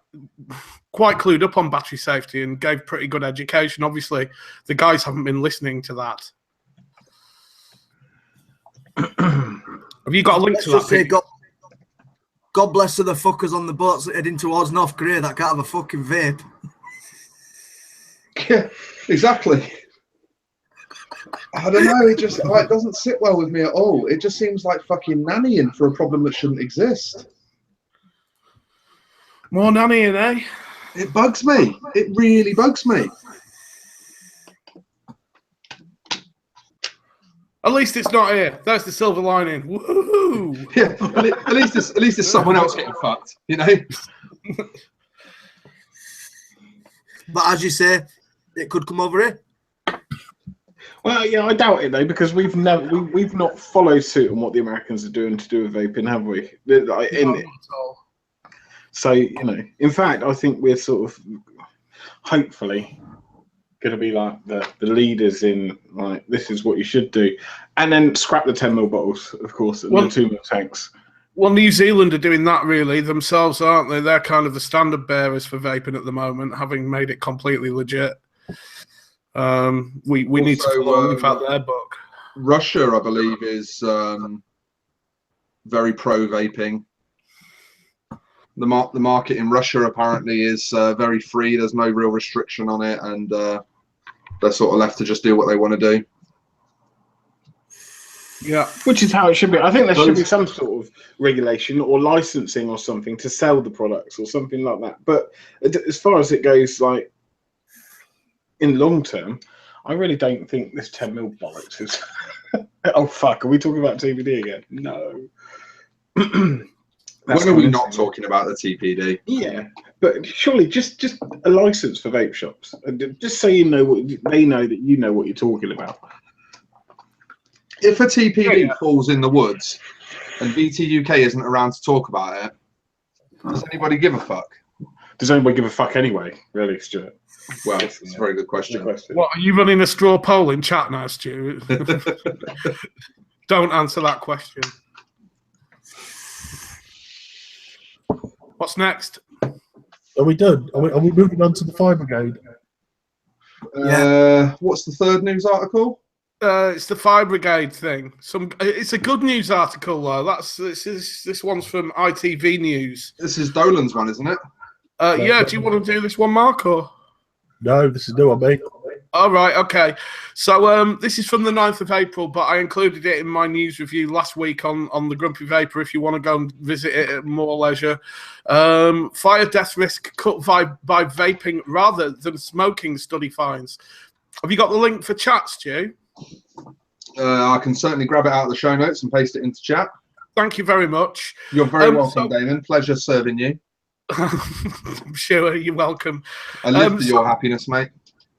clued up on battery safety and gave pretty good education. Obviously, the guys haven't been listening to that. Have you got a link to that? God bless the fuckers on the boats heading towards North Korea that can't have a fucking vape. Yeah, exactly. I don't know, it doesn't sit well with me at all. It just seems like fucking nannying for a problem that shouldn't exist. More nannying, eh? It bugs me. It really bugs me. At least it's not here. That's the silver lining. Woohoo! Yeah, at least it's someone else getting fucked, you know? But as you say, it could come over here. Well, yeah, I doubt it though, because we've not followed suit on what the Americans are doing to do with vaping, have we? So, you know, in fact, I think we're sort of hopefully going to be like the leaders in, like, this is what you should do, and then scrap the 10ml bottles, of course, and the 2ml tanks. Well, New Zealand are doing that really themselves, aren't they? They're kind of the standard bearers for vaping at the moment, having made it completely legit. We need to follow their book. Russia, I believe, is very pro vaping. The market in Russia apparently is very free. There's no real restriction on it, and they're sort of left to just do what they want to do. Yeah, which is how it should be. I think there should be some sort of regulation or licensing or something to sell the products or something like that. But as far as it goes, like, in long term, I really don't think this 10ml bollocks is. Oh fuck! Are we talking about TBD again? No. When are we not talking about the TPD? Yeah, but surely just a license for vape shops, and just so you know what they know that you know what you're talking about. If a TPD falls in the woods and VT UK isn't around to talk about it, does anybody give a fuck? Does anybody give a fuck anyway? Really, Stuart? Well, it's a very good question. What, are you running a straw poll in chat now, Stu? Don't answer that question. What's next? Are we done? Are we moving on to the fire brigade? What's the third news article? It's the fire brigade thing. It's a good news article though. This one's from ITV News. This is Dolan's one, isn't it? Yeah. Do you want to do this one, Mark? Or no? This is new on me. All right, okay. So this is from the 9th of April, but I included it in my news review last week on the Grumpy Vapor if you want to go and visit it at more leisure. Fire death risk cut by vaping rather than smoking, study finds. Have you got the link for chat, Stu? I can certainly grab it out of the show notes and paste it into chat. Thank you very much. You're very welcome, Damon. Pleasure serving you. I'm sure you're welcome. I live for your happiness, mate.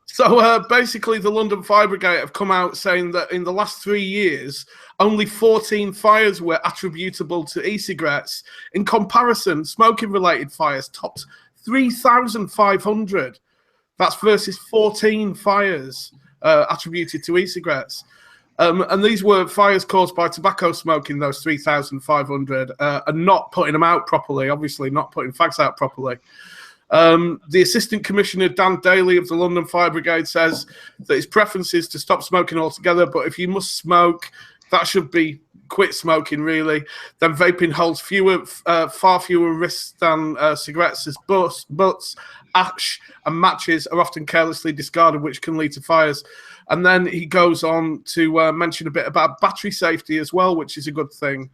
So basically, the London Fire Brigade have come out saying that in the last 3 years, only 14 fires were attributable to e-cigarettes. In comparison, smoking-related fires topped 3,500. That's versus 14 fires attributed to e-cigarettes. And these were fires caused by tobacco smoking, those 3,500, and not putting them out properly, obviously, not putting fags out properly. The Assistant Commissioner, Dan Daly of the London Fire Brigade, says that his preference is to stop smoking altogether, but if you must smoke, that should be quit smoking, really. Then vaping holds far fewer risks than cigarettes, as butts, ash and matches are often carelessly discarded, which can lead to fires. And then he goes on to mention a bit about battery safety as well, which is a good thing.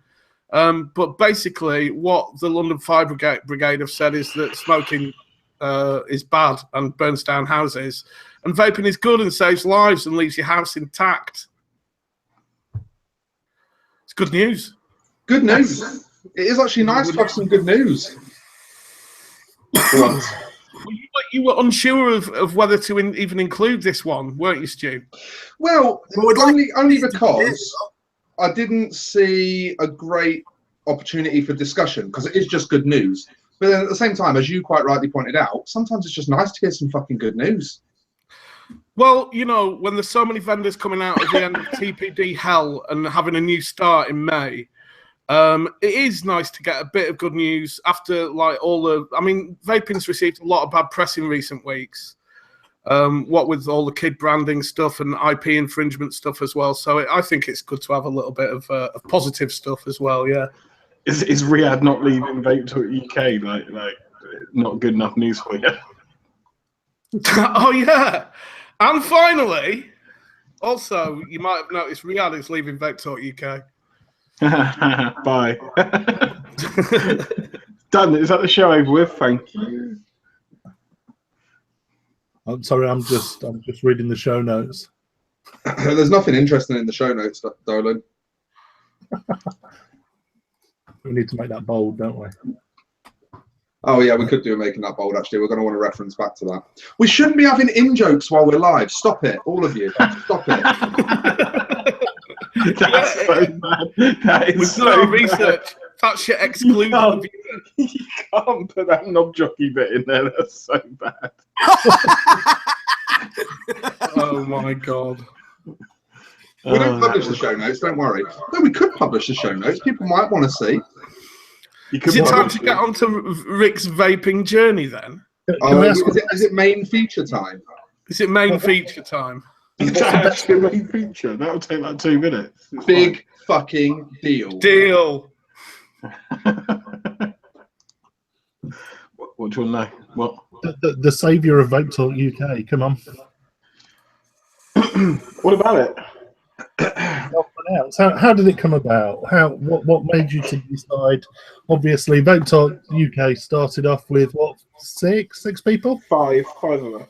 But basically, what the London Fire Brigade have said is that smoking is bad and burns down houses, and vaping is good and saves lives and leaves your house intact. It's good news. Good news. It is actually nice to have some good news. You were unsure of whether to even include this one, weren't you, Stu? Well, only because I didn't see a great opportunity for discussion, because it is just good news. But then at the same time, as you quite rightly pointed out, sometimes it's just nice to hear some fucking good news. Well, you know, when there's so many vendors coming out at the end of TPD hell and having a new start in May, it is nice to get a bit of good news after, like, vaping's received a lot of bad press in recent weeks. What with all the kid branding stuff and IP infringement stuff as well. So I think it's good to have a little bit of positive stuff as well, yeah. Is Riyadh not leaving Vape Talk UK like not good enough news for you? Oh yeah, and finally, also you might have noticed Riyadh is leaving Vape Talk UK. Bye. Done. Is that the show over with? Thank you. I'm sorry, I'm just reading the show notes. There's nothing interesting in the show notes, Dolan. We need to make that bold, don't we? Oh yeah, we could do making that bold. Actually, we're going to want to reference back to that. We shouldn't be having in jokes while we're live. Stop it, all of you. Stop it. That's so bad. That is We've so done our bad. research. That shit excludes. You can't put that knob jockey bit in there. That's so bad. Oh my god. We don't publish the show notes, don't worry. No, we could publish the show notes. People might want to see. Is it time to get onto Rick's vaping journey then? Is it main feature time? Is it main feature time? It's actually a main feature. That'll take like 2 minutes. It's Big fucking deal. Deal. What do you want to know? What? The saviour of Vape Talk UK. Come on. What about it? How did it come about? What made you to decide? Obviously, Vape Talk UK started off with what, six people? Five of us.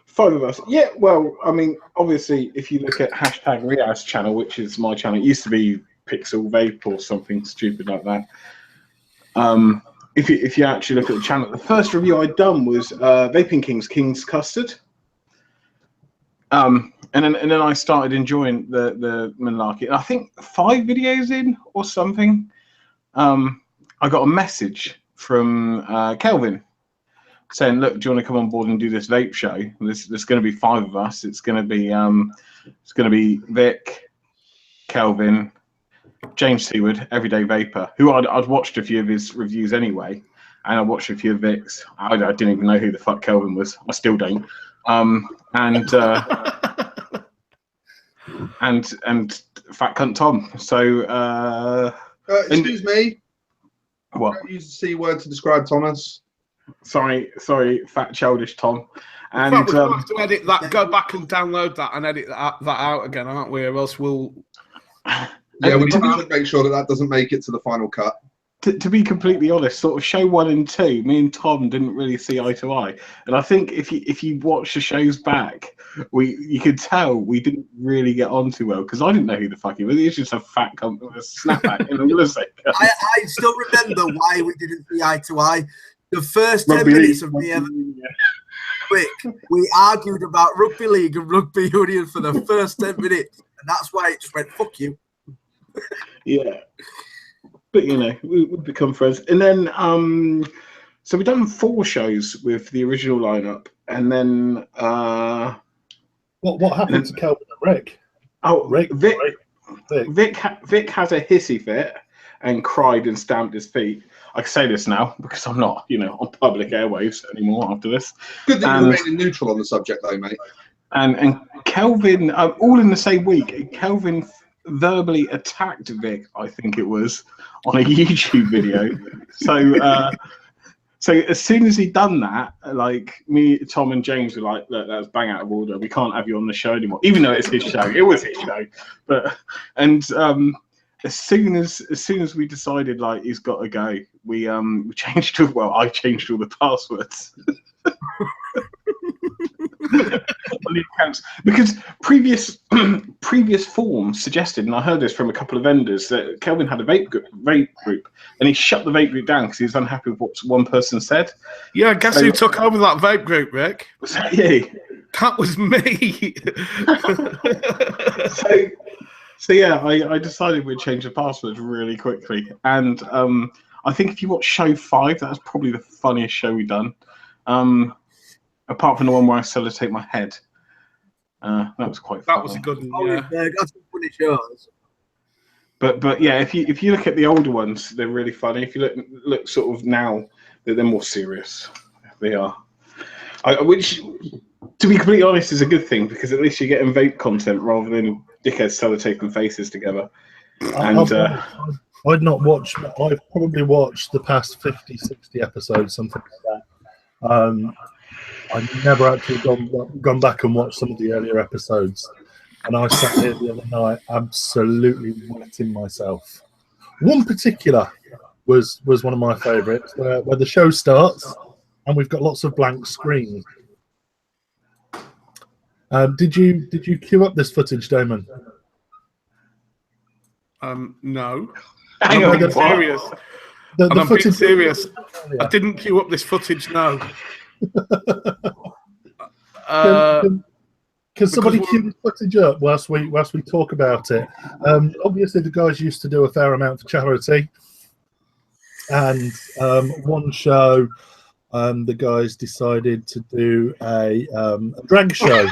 Five of us. Yeah, well, I mean, obviously, if you look at hashtag Riaz's channel, which is my channel, it used to be Pixel Vape or something stupid like that. If you actually look at the channel, the first review I'd done was Vaping King's Custard. And then I started enjoying the malarkey. I think 5 videos in or something, I got a message from Kelvin saying, "Look, do you want to come on board and do this vape show? There's going to be 5 of us. It's going to be Vic, Kelvin, James Seward, Everyday Vapor, who I'd watched a few of his reviews anyway, and I watched a few of Vic's. I didn't even know who the fuck Kelvin was. I still don't. And Fat Cunt Tom. So excuse me. What? Don't use the C word to describe Thomas. Sorry, fat childish Tom. And in fact, we'll have to edit that. Go back and download that and edit that out again, aren't we? Or else we'll. Yeah, we should make sure that doesn't make it to the final cut. To be completely honest, sort of show 1 and 2, me and Tom didn't really see eye to eye, and I think if you watch the shows back, you could tell we didn't really get on too well because I didn't know who the fuck he was. He was just a fat cunt with a snapback. And I'm gonna say, I still remember why we didn't see eye to eye. The first 10 minutes of me ever. Quick, we argued about rugby league and rugby union for the first 10 minutes, and that's why it just went fuck you. Yeah. But you know, we've become friends, and then so we've done 4 shows with the original lineup, and then what happened to Kelvin and Rick? Oh, Rick, Vic has a hissy fit and cried and stamped his feet. I can say this now because I'm not, on public airwaves anymore after this. Good that you're remaining neutral on the subject, though, mate. And Kelvin, all in the same week, Kelvin verbally attacked Vic, I think it was, on a YouTube video. So as soon as he'd done that, like me, Tom, and James were like, "Look, that was bang out of order. We can't have you on the show anymore." Even though it's his show, it was his show. But as soon as we decided like he's got to go, we changed I changed all the passwords. Because previous forms suggested, and I heard this from a couple of vendors, that Kelvin had a vape group and he shut the vape group down because he was unhappy with what one person said. Yeah, guess who took over that vape group, Rick? Was that you? That was me. So yeah, I decided we'd change the password really quickly, and I think if you watch show 5, that was probably the funniest show we've done. Apart from the one where I sellotape my head. That was quite funny. That was a good one, yeah. That's some funny shows. But yeah, if you look at the older ones, they're really funny. If you look sort of now, they're more serious. They are. Which, to be completely honest, is a good thing because at least you're getting vape content rather than dickheads sellotaping faces together. And I've not watched. I've probably watched the past 50, 60 episodes, something like that. I've never actually gone back and watched some of the earlier episodes, and I sat here the other night absolutely wetting myself. One particular was one of my favourites, where the show starts and we've got lots of blank screens. Did you queue up this footage, Damon? No. Hang on, I'm serious. The footage being serious. I didn't queue up this footage. No. Can somebody queue this footage up whilst we talk about it? Obviously, the guys used to do a fair amount for charity, and one show, the guys decided to do a drag show.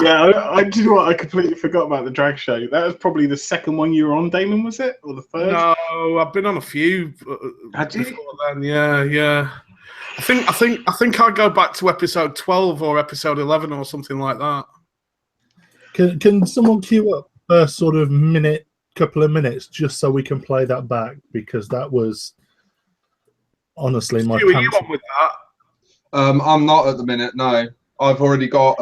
Yeah, I do what I completely forgot about the drag show. That was probably the second one you were on, Damon, was it, or the third? No, I've been on a few. Had you? Before then, yeah. I think I go back to episode 12 or episode 11 or something like that. Can someone queue up a sort of couple of minutes, just so we can play that back, because that was honestly my. Stu, are you on with that? I'm not at the minute. No, I've already got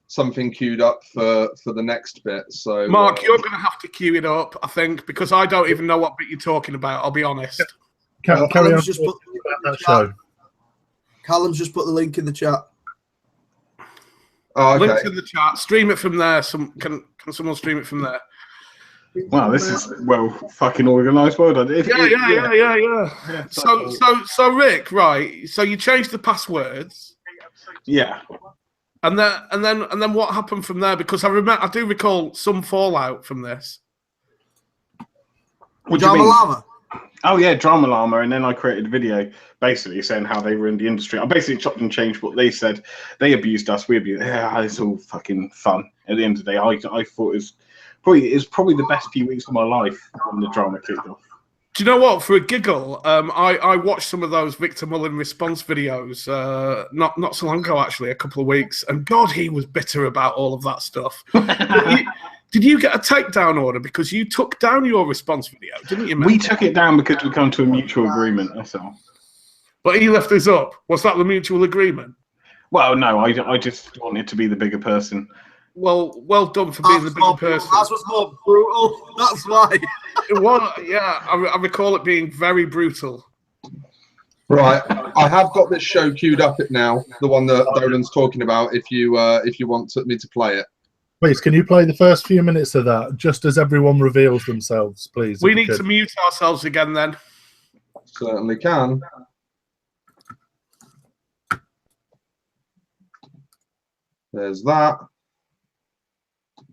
something queued up for the next bit. So Mark, you're going to have to queue it up, I think, because I don't even know what bit you're talking about. I'll be honest. Carry on Callum's just put about that show. Callum's just put the link in the chat. Oh, okay. Links in the chat. Stream it from there. Can someone stream it from there? Wow, this is fucking organised. Well done. Yeah. So Rick, right? So you changed the passwords. Yeah. And then what happened from there? Because I do recall some fallout from this. What do you Drama mean? Llama. Oh yeah, Drama Llama, and then I created a video basically saying how they ruined the industry. I basically chopped and changed what they said. They abused us. We abused. Yeah, it's all fucking fun. At the end of the day, I thought it was probably the best few weeks of my life when the drama kicked off. Do you know what? For a giggle, I watched some of those Victor Mullen response videos not so long ago, actually, a couple of weeks, and God, he was bitter about all of that stuff. Did you get a takedown order because you took down your response video, didn't you, mate? We took it down because we come to a mutual agreement, that's all. But he left us up. Was that the mutual agreement? Well, no, I just wanted to be the bigger person. Well done for being the bigger person. That was more brutal. That's why. It was, yeah. I recall it being very brutal. Right, I have got this show queued up now, the one that Dolan's talking about. If you want me to play it. Please, can you play the first few minutes of that, just as everyone reveals themselves, please? We need to mute ourselves again, then. Certainly can. There's that.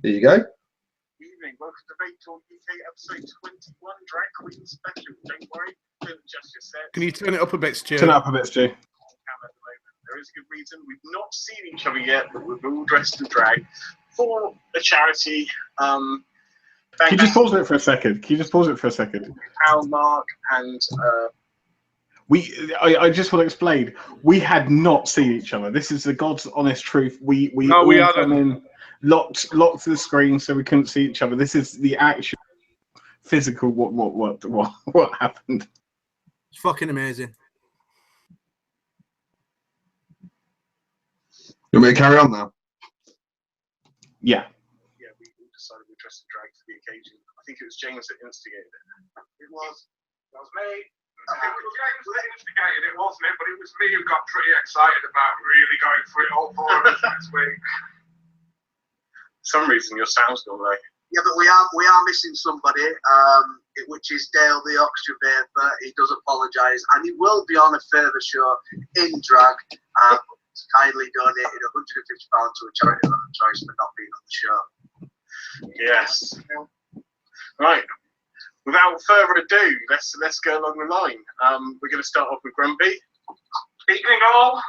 There you go. Evening, welcome to Vape Talk UK episode 21, Drag Queen Special. Don't worry, don't adjust your set. Can you turn it up a bit, Stu? Turn it up a bit, Stu. There is a good reason. We've not seen each other yet, but we're all dressed in drag for a charity. Can you just pause it for a second? Pound Mark and I just want to explain. We had not seen each other. This is the God's honest truth. We hadn't. come in locked to the screen, so we couldn't see each other. This is the actual physical what happened. It's fucking amazing. You want me to carry on now? Yeah. Yeah, we all decided we'd dress in drag for the occasion. I think it was James that instigated it. It was. That was me. I think it was James that instigated it, wasn't it? But it was me who got pretty excited about really going for it all for us next week. For some reason, your sound's gone low. Yeah, but we are missing somebody, which is Dale the Oxford Vapor. He does apologise, and he will be on a further show in drag. Kindly donated £150 to a charity of our choice for not being on the show. Yes. Right. Without further ado, let's go along the line. We're going to start off with Grumpy. Evening all.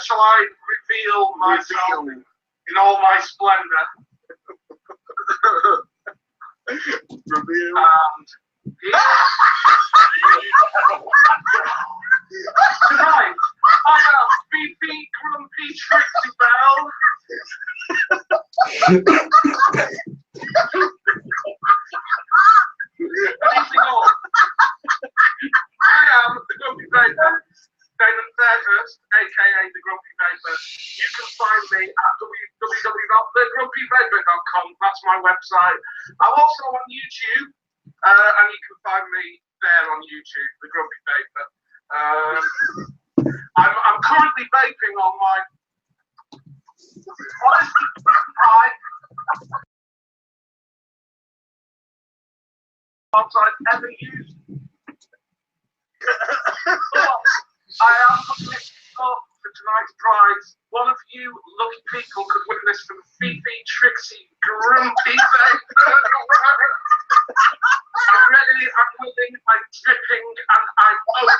Shall I reveal myself in all my splendour? Reveal. Tonight, I am BP Grumpy Trixie Bell. Evening all. I am the Grumpy Vapor, Damon Fairhurst, aka the Grumpy Vapor. You can find me at www.thegrumpyvapor.com. That's my website. I'm also on YouTube, and you can find me there on YouTube, the Grumpy Vapor. I'm currently vaping on my I've ever used. I am putting it up for tonight's prize. One of you lucky people could win this from Fifi Trixie Grumpy Vapor. I'm ready, I'm willing, I'm dripping, and I'm open.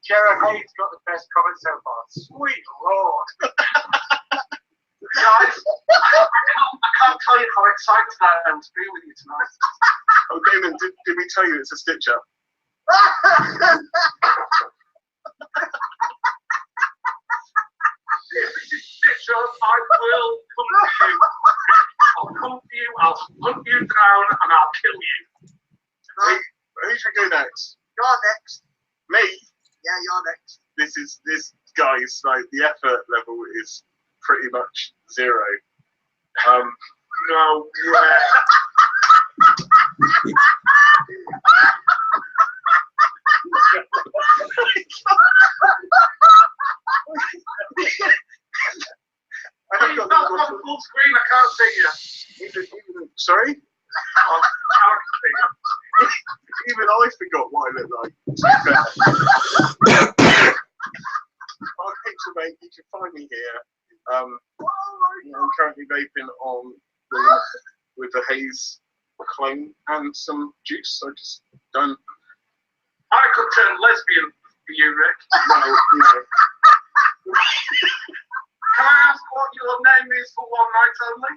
Jared Hayes got the best comment so far. Sweet Lord. Guys, I can't tell you how excited I am to be with you tonight. Oh, Damon, did we tell you it's a stitch up? If it is stitch up, I will come to you. I'll come to you, I'll hunt you down, and I'll kill you. Who should go next? You're next. Me? Yeah, you're next. This guy's like the effort level is pretty much zero. No way. Look on full screen, I can't see you. Sorry? Oh, I can't see you. Even I forgot what I look like. I'm Pixelmate. You can find me here. I'm currently vaping on with the haze clone and some juice. I just don't. I could turn lesbian for you, Rick. Well, you know. Can I ask what your name is for one night only?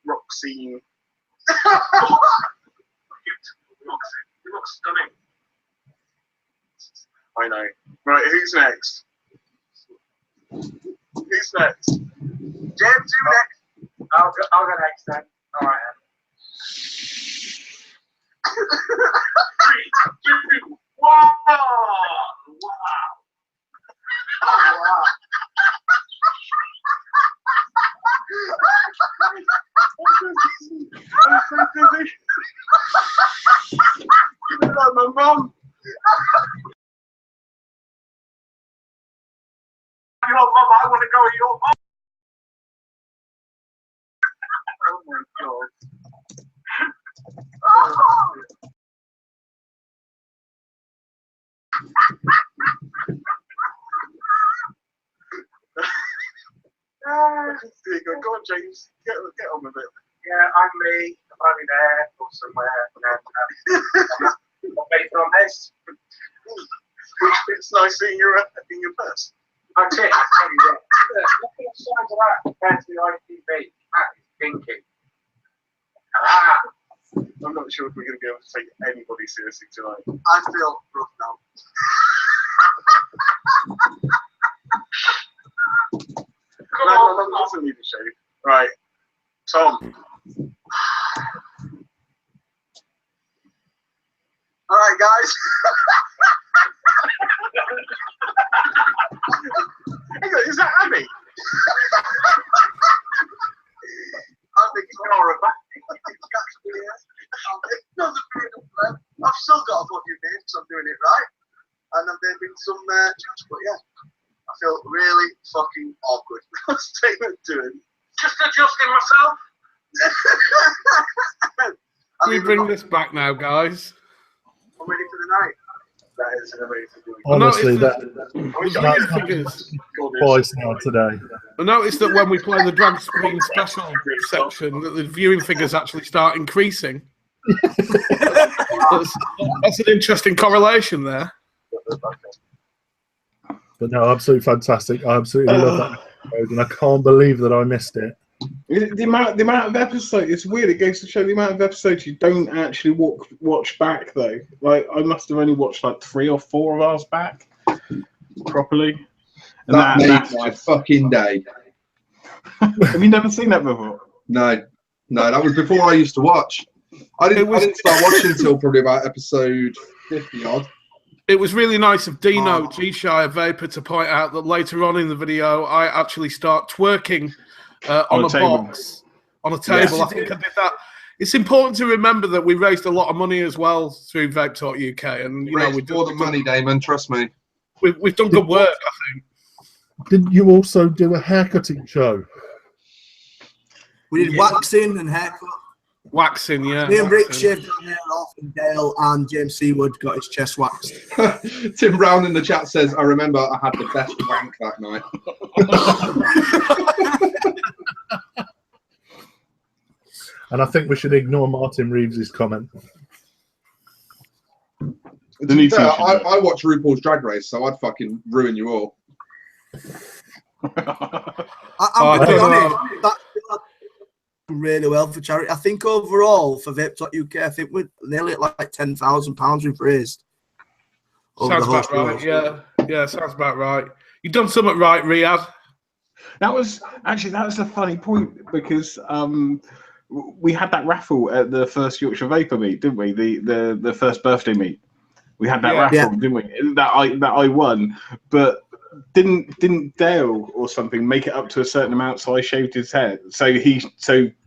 Roxine. You look stunning. I know. Right, who's next? Who's next? James, you next. I'll go next then. All right. 3, 2, 1. Wow. Oh, wow. I'm so busy. Give me like my mum. Your mum, I want to go with your mum. Oh my god. Go on, James. Get on with it. Yeah, I'm me. I'm in there or somewhere. And then I'm vaping on this. It's nice in your purse. That's it. I tell you what. Look at the size of that compared to the ITV. That is dinky. Ah. I'm not sure if we're going to be able to take anybody seriously tonight. I feel rough now. Come My on. mum doesn't need a shave. Right. Tom. All right, guys. Hang on, is that Abby? I'm ignoring that. I've still got a fucking name because I'm doing it right. And I'm doing some juice, but yeah. I feel really fucking awkward. Statement doing. Just adjusting myself. Can we bring this back now, guys? I'm ready for the night. That is an amazing doing. Honestly, that's that's twice now today. I noticed that when we play the drag screen special section, that the viewing figures actually start increasing. That's an interesting correlation there. But no, absolutely fantastic. I absolutely love that episode, and I can't believe that I missed it. The amount of episodes, it's weird. It goes to show the amount of episodes you don't actually watch back, though. Like, I must have only watched like 3 or 4 of ours back properly. And That made that's my just... fucking day. Have you never seen that before? No, that was before I used to watch. I didn't start watching until probably about episode 50 odd. It was really nice of Dino G-Shire Vapor to point out that later on in the video, I actually start twerking on a box, on a table. Yes, I think I did that. It's important to remember that we raised a lot of money as well through Vape Talk UK, and you know Raised more than money, Damon. Trust me. We've done good work, I think. Didn't you also do a haircutting show? We did waxing and haircut. Waxing, yeah. Me and Rick shaved our hair off, and Dale and James Seawood got his chest waxed. Tim Brown in the chat says, I remember I had the best wank that night. And I think we should ignore Martin Reeves' comment. I watch RuPaul's Drag Race, so I'd fucking ruin you all. I'm going to be honest, that really well for charity. I think overall for Vape Talk UK, I think we're nearly at like £10,000 we've raised. Sounds about right. Yeah, sounds about right. You've done something right, Riyadh. That was a funny point because we had that raffle at the first Yorkshire Vapor meet, didn't we? The first birthday meet. We had that raffle, didn't we? That I won, but didn't Dale or something make it up to a certain amount? So I shaved his head. So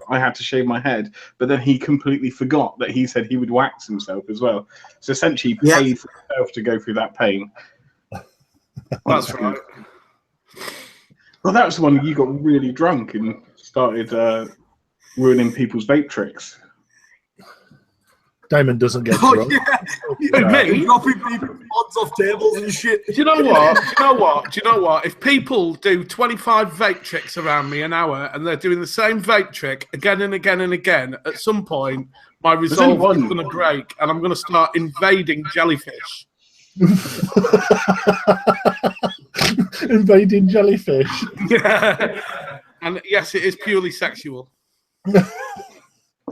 I had to shave my head, but then he completely forgot that he said he would wax himself as well. So essentially, he paid for himself to go through that pain. That's right. Well, that was the one you got really drunk and started ruining people's vape tricks. Damon doesn't get Oh, drunk. yeah. Me? Dropping people's pods off tables and shit. Do you know what? Do you know what? If people do 25 vape tricks around me an hour and they're doing the same vape trick again and again and again, at some point, my resolve is going to break and I'm going to start invading jellyfish. Invading jellyfish. Yeah. And yes, it is purely sexual.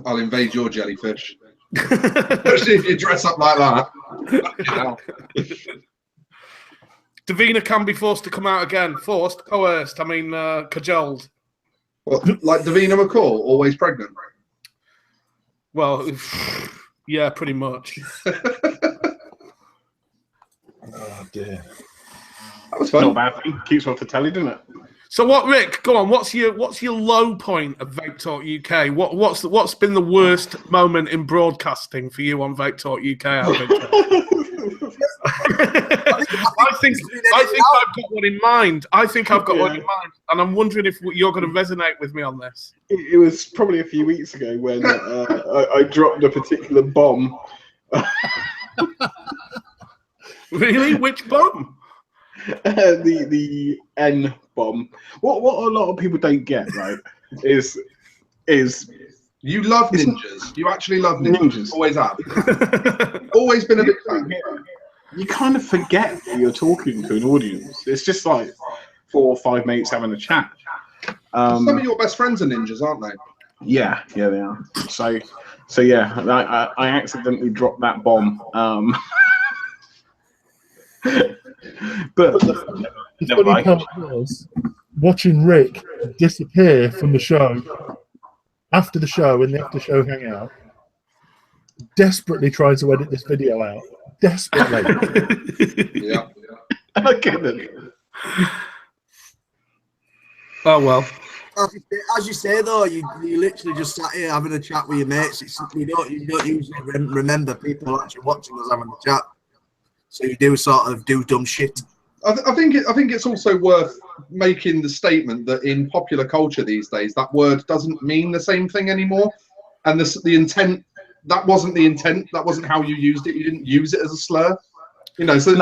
I'll invade your jellyfish. Especially if you dress up like that. Davina can be forced to come out again. Forced, coerced, cajoled. What, like Davina McCall, always pregnant? Well, yeah, pretty much. Oh, dear. That was fun. Not a bad thing. Keeps off the telly, doesn't it? So what, Rick? Go on. What's your low point of Vape Talk UK? What's been the worst moment in broadcasting for you on Vape Talk UK? I think I've got one in mind. I think I've got one in mind, and I'm wondering if you're going to resonate with me on this. It was probably a few weeks ago when I dropped a particular bomb. Really? Which bomb? The N bomb. What a lot of people don't get, right, is you love ninjas. You actually love ninjas. Always have. Always been a big fan. You kind of forget that you're talking to an audience. It's just like 4 or 5 mates having a chat. Some of your best friends are ninjas, aren't they? Yeah, they are. So yeah, I accidentally dropped that bomb. But the funny part was watching Rick disappear from the show after the show in the after show hangout, desperately trying to edit this video out. Desperately. Yeah. I get it. Oh well. As you say though, you literally just sat here having a chat with your mates. You don't usually remember people actually watching us having a chat. So you do sort of do dumb shit. I think it's also worth making the statement that in popular culture these days, that word doesn't mean the same thing anymore, and the intent, that wasn't the intent. That wasn't how you used it. You didn't use it as a slur. You know, so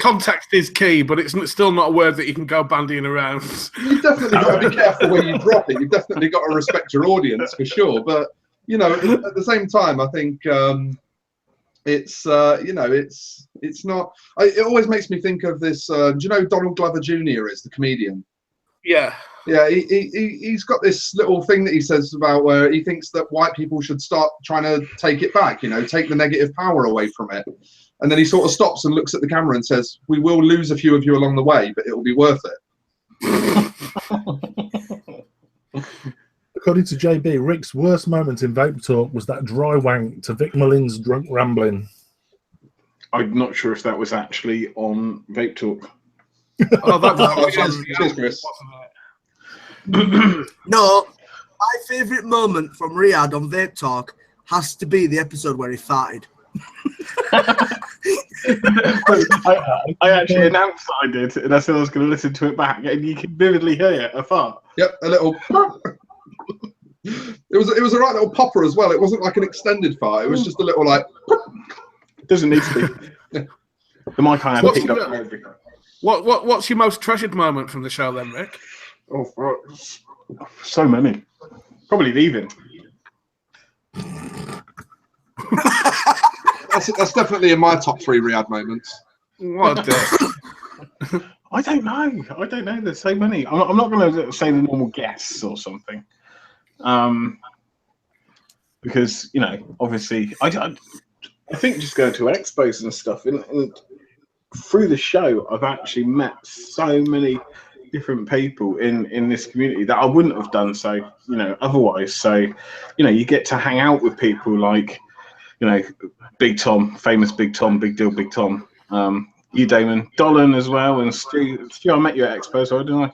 context is key, but it's still not a word that you can go bandying around. You've definitely got to be careful where you drop it. You've definitely got to respect your audience for sure. But you know, at the same time, I think. It's it's not. It always makes me think of this. Do you know Donald Glover Jr. is the comedian? Yeah. Yeah, he's got this little thing that he says about where he thinks that white people should start trying to take it back. You know, take the negative power away from it. And then he sort of stops and looks at the camera and says, "We will lose a few of you along the way, but it will be worth it." According to JB, Rick's worst moment in Vape Talk was that dry wank to Vic Mullin's drunk rambling. I'm not sure if that was actually on Vape Talk. Oh, that was Cheers, Chris. No, my favourite moment from Riyadh on Vape Talk has to be the episode where he farted. I actually announced that I did, and I said I was going to listen to it back, and you can vividly hear it, a fart. Yep, a little. It was a right little popper as well. It wasn't like an extended fart. It was just a little like. It doesn't need to be. The mic I had picked up everything. What's your most treasured moment from the show then, Rick? Oh, so many. Probably leaving. That's definitely in my top 3 Riyadh moments. What I don't know. There's so many. I'm not going to say the normal guests or something. Because, you know, obviously, I think just going to expos and stuff, and through the show, I've actually met so many different people in this community that I wouldn't have done so, you know, otherwise. So, you know, you get to hang out with people like, you know, Big Tom, famous Big Tom, Big Deal Big Tom, you, Damon, Dolan as well, and Stu, I met you at Expo, so didn't I?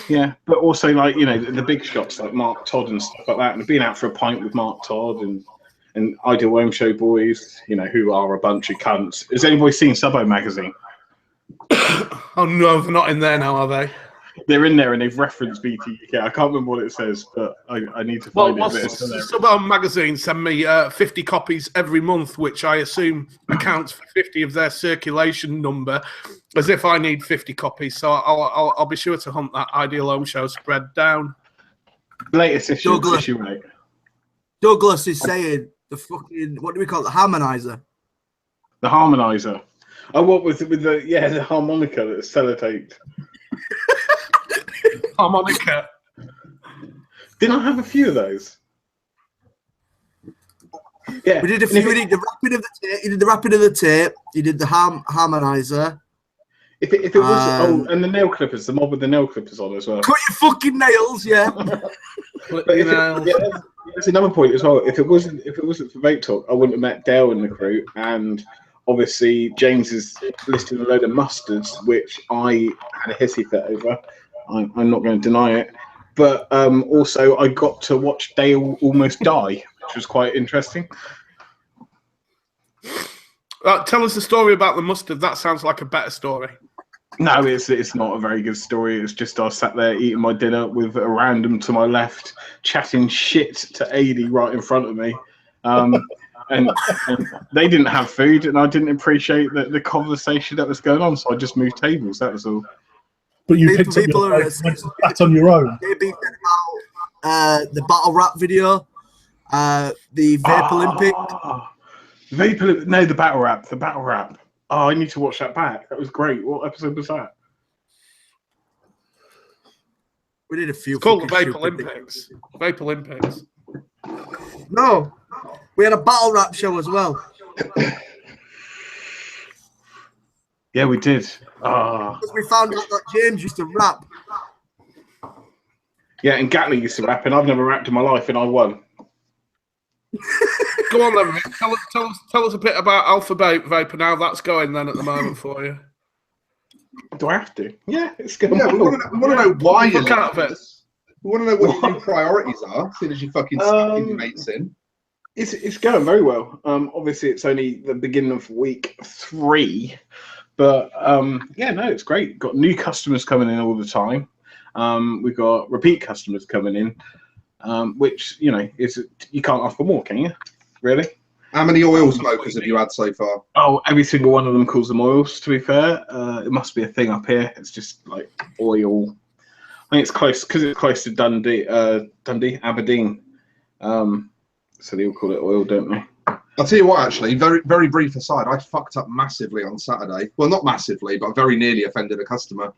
Yeah, but also, like, you know, the big shots like Mark Todd and stuff like that, and being out for a pint with Mark Todd and Ideal Home Show boys, you know, who are a bunch of cunts. Has anybody seen Subbo magazine? Oh no, they're not in there now, are they? They're in there and they've referenced VT UK. I can't remember what it says, but I need to find it. Suburban Magazine send me 50 copies every month, which I assume accounts for 50 of their circulation number, as if I need 50 copies. So I'll be sure to hunt that Ideal Home Show spread down. Latest issue, mate. Douglas is saying the fucking, what do we call it? The harmonizer. The harmonizer. Oh, what with the harmonica that's sellotaped. Harmonica. Didn't I have a few of those? Yeah. We did a few. We did the wrapping of the tape. You did the wrapping of the tape. You did the harmonizer. If it was and the nail clippers, the mob with the nail clippers on as well. Cut your fucking nails, yeah. That's another point as well. If it wasn't for Vape Talk, I wouldn't have met Dale in the crew, and obviously James is listing a load of mustards, which I had a hissy fit over. I'm not going to deny it, but also I got to watch Dale almost die, which was quite interesting. Tell us the story about the mustard. That sounds like a better story. No, it's not a very good story. It's just I sat there eating my dinner with a random to my left, chatting shit to AD right in front of me. And they didn't have food, and I didn't appreciate the conversation that was going on, so I just moved tables. That was all. But you picked up that on your own. Maybe about the battle rap video, the Vape Olympic. The battle rap. Oh, I need to watch that back. That was great. What episode was that? We did a few. It's called the Vape Olympics. Vape Olympics. No, we had a battle rap show as well. Yeah, we did. Because we found out that James used to rap. Yeah, and Gatley used to rap, and I've never rapped in my life, and I won. Go on then, Rick. Tell us a bit about Alpha Vape and how that's going then at the moment for you. Do I have to? Yeah, it's going. Yeah, we want to know why you're Look out of it. We want to know what your new priorities are, as soon as you fucking stick your mates in. It's going very well. Obviously, it's only the beginning of week 3, but yeah, no, it's great. Got new customers coming in all the time. We've got repeat customers coming in, which is you can't ask for more, can you? Really? How many oil smokers have you had so far? Oh, every single one of them calls them oils. To be fair, it must be a thing up here. It's just like oil. I think it's close because it's close to Dundee, Aberdeen. So they all call it oil, don't they? I'll tell you what, actually, very, very brief aside, I fucked up massively on Saturday. Well, not massively, but very nearly offended a customer.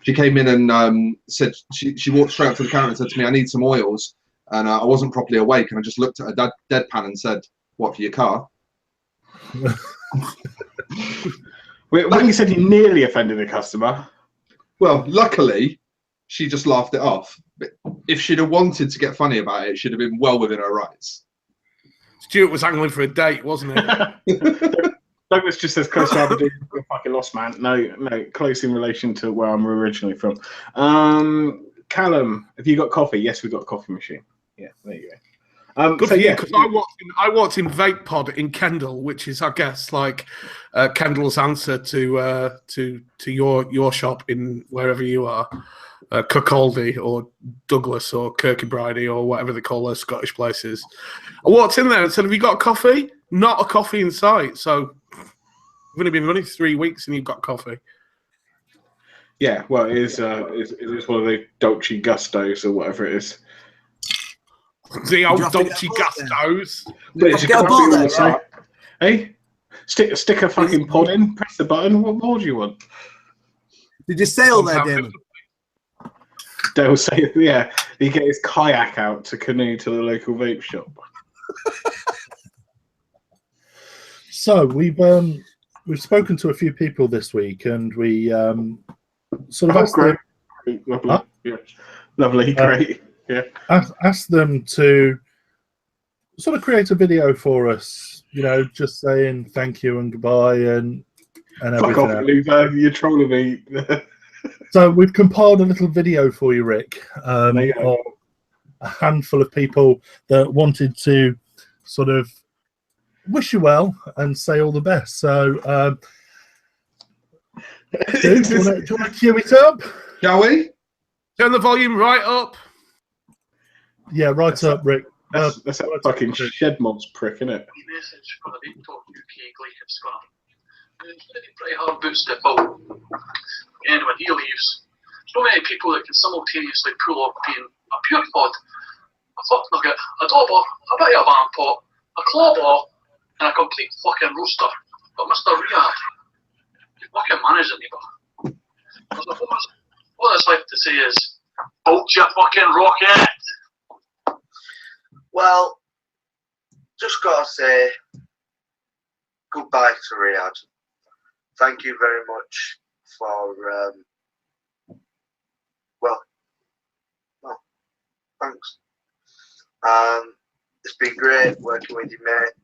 She came in and said, she walked straight up to the counter and said to me, I need some oils. And I wasn't properly awake, and I just looked at her deadpan and said, what, for your car? When you said you nearly offended a customer? Well, luckily, she just laughed it off. But if she'd have wanted to get funny about it, she'd have been well within her rights. Stuart was angling for a date, wasn't he? Douglas just says close to Aberdeen. You're fucking lost, man. No, close in relation to where I'm originally from. Callum, have you got coffee? Yes, we've got a coffee machine. Yeah, there you go. Good for you, because I walked in Vape Pod in Kendal, which is, I guess, like Kendal's answer to your shop in wherever you are, Kirkcaldy or Douglas or Kirkcaldy or whatever they call those Scottish places. I walked in there and said, "Have you got coffee?" Not a coffee in sight. So we've only been running 3 weeks and you've got coffee. Yeah, well, it is one of the Dolce Gustos or whatever it is. The old Dolce Gustos. Hey, stick a fucking pod in, press the button. What more do you want? Did you sail there, Damon? They'll say, yeah, he get his kayak out to canoe to the local vape shop. So we've spoken to a few people this week, and we sort of asked them. Lovely, yeah. Lovely, great. Yeah. Ask them to sort of create a video for us, just saying thank you and goodbye and everything. Fuck off, loser, you're trolling me. So we've compiled a little video for you, Rick, of a handful of people that wanted to sort of wish you well and say all the best. So do you want to cue it up? Shall we? Turn the volume right up. Yeah, right up, Rick. That's that fucking shed mob's prick, isn't it? Message from the Vape Talk UK Gleek of Scotland. It's going to be pretty hard boot step out. And when he leaves, there's not many people that can simultaneously pull off being a pure pod, a fuck nugget, a dauber, a bit of a van pot, a clawball, and a complete fucking roaster. But Mr. Riyadh, you fucking manage it, neighbour. What that's left to say is, hold your fucking rocket! Well, just gotta say goodbye to Riyadh. Thank you very much for well, thanks. It's been great working with you, mate.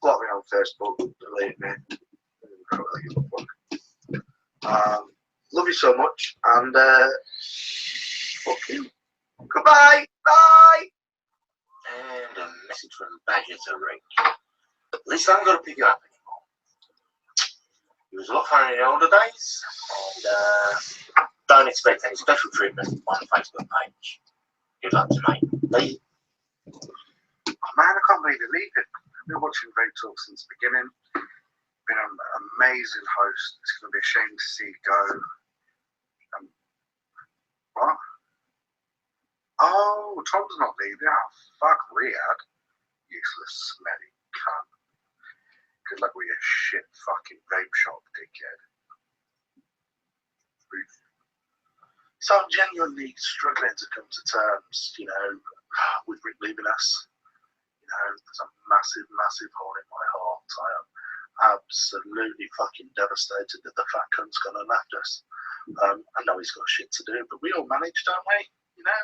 Block me on Facebook, delete me. I don't really give a fuck. Love you so much, and fuck you. Goodbye. Bye. And a message from Badger to Rick. At least I haven't got to pick you up anymore. He was a lot funny in the older days, and don't expect any special treatment on the Facebook page. Good luck tonight. Bye. Oh, man, I can't believe you're leaving. I've been watching Vape Talk since the beginning. Been an amazing host. It's going to be a shame to see you go. What? Oh, Tom's not leaving. Oh, fuck Riyadh. Useless, smelly cunt. Good luck with your shit fucking vape shop, dickhead. So I'm genuinely struggling to come to terms, you know, with Rick leaving us. You know, there's a massive, massive hole in my heart. I am absolutely fucking devastated that the fat cunt's gone and left us. I know he's got shit to do, but we all manage, don't we? You know?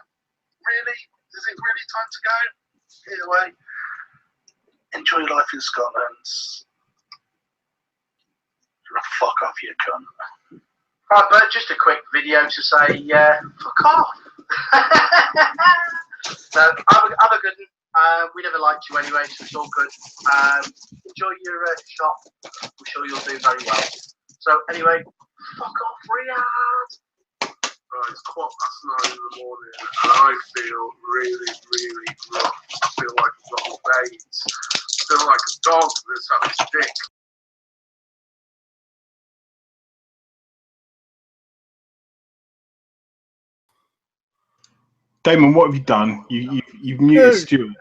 Really? Is it really time to go? Either way, enjoy your life in Scotland. Fuck off, you cunt. Right, Bert, just a quick video to say, fuck off. So, have a good one. We never liked you anyway, so it's all good. Enjoy your shop. I'm sure you'll do very well. So, anyway, fuck off, Riyadh. It's 9:15 in the morning, and I feel really, really rough. I feel like I've got AIDS. I feel like a dog that's had its dick. Damon, what have you done? You've muted Stuart.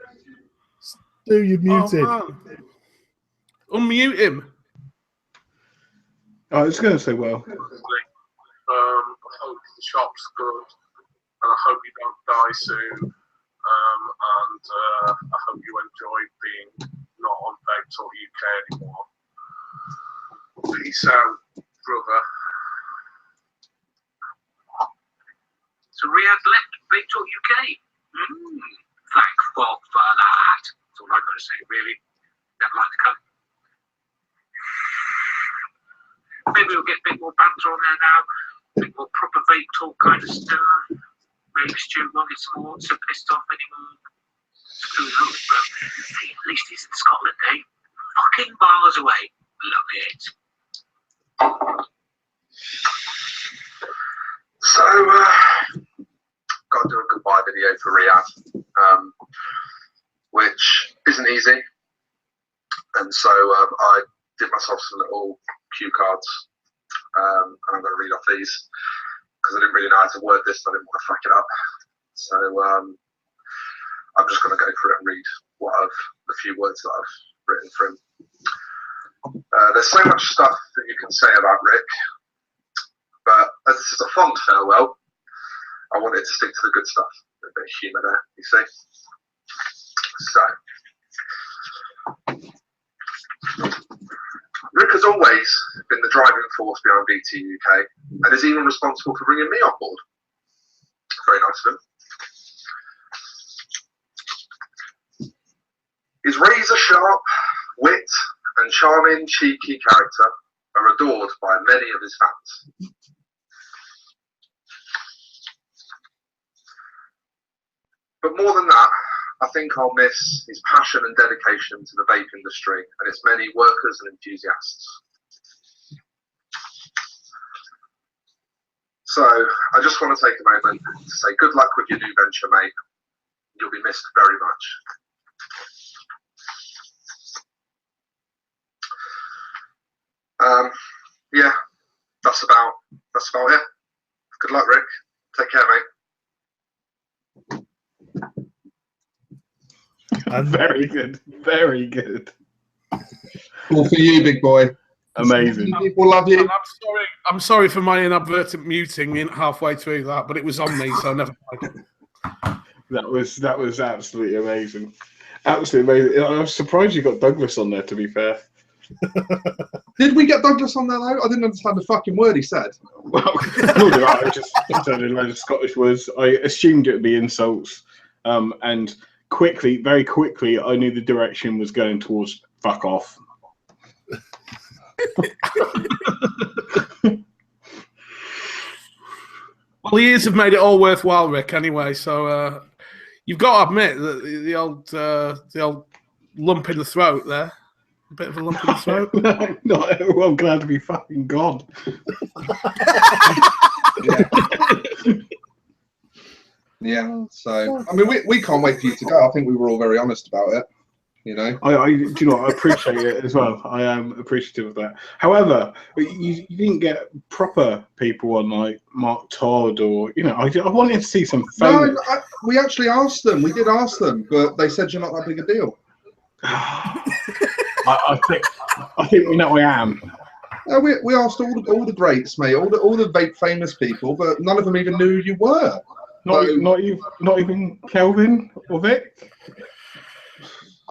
Stu, you've muted. Unmute him. I was going to say, well. I hope the shop's good, and I hope you don't die soon. And I hope you enjoy being not on Vape Talk UK anymore. Peace out, brother. So Riyadh left Vape Talk UK. Thank fuck for that. That's all I've got to say, really. Never like to come. Maybe we'll get a bit more banter on there now. A bit more proper Vape Talk kind of stuff. Maybe Stu won't get so pissed off anymore. Who knows, but hey, at least he's in Scotland, eh? Fucking miles away. Love it. So, got to do a goodbye video for Riyadh, which isn't easy. And so I did myself some little cue cards, and I'm going to read off these because I didn't really know how to word this, so I didn't want to fuck it up. So I'm just going to go through it and read the few words that I've written for him. There's so much stuff that you can say about Rick, but as this is a fond farewell, I wanted to stick to the good stuff. A bit of humour there, you see. So, Rick has always been the driving force behind VT UK and is even responsible for bringing me on board. Very nice of him. His razor-sharp wit and charming, cheeky character are adored by many of his fans. But more than that, I think I'll miss his passion and dedication to the vape industry and its many workers and enthusiasts. So I just want to take a moment to say good luck with your new venture, mate. You'll be missed very much. Yeah, that's about it. Good luck, Rick. Take care, mate. Very good. Very good. All for you, big boy. Amazing. People love you. I'm sorry for my inadvertent muting in halfway through that, but it was on me, so never mind. That was absolutely amazing. Absolutely amazing. I was surprised you got Douglas on there, to be fair. Did we get Douglas on there though? I didn't understand the fucking word he said. Well, nor did I. I just said a load of Scottish words. I assumed it would be insults, and very quickly, I knew the direction was going towards fuck off. Well, the years have made it all worthwhile, Rick. Anyway, so you've got to admit that the old lump in the throat there. A bit of a lump in the throat. Well, I'm glad to be fucking gone. Yeah. So I mean, we can't wait for you to go. I think we were all very honest about it. You know. Do you know what? I appreciate it as well. I am appreciative of that. However, you didn't get proper people on like Mark Todd or I wanted to see some. No, we actually asked them. We did ask them, but they said you're not that big a deal. I think we know I am. We asked all the greats, mate, all the vape famous people, but none of them even knew who you were. Not even Kelvin or Vic.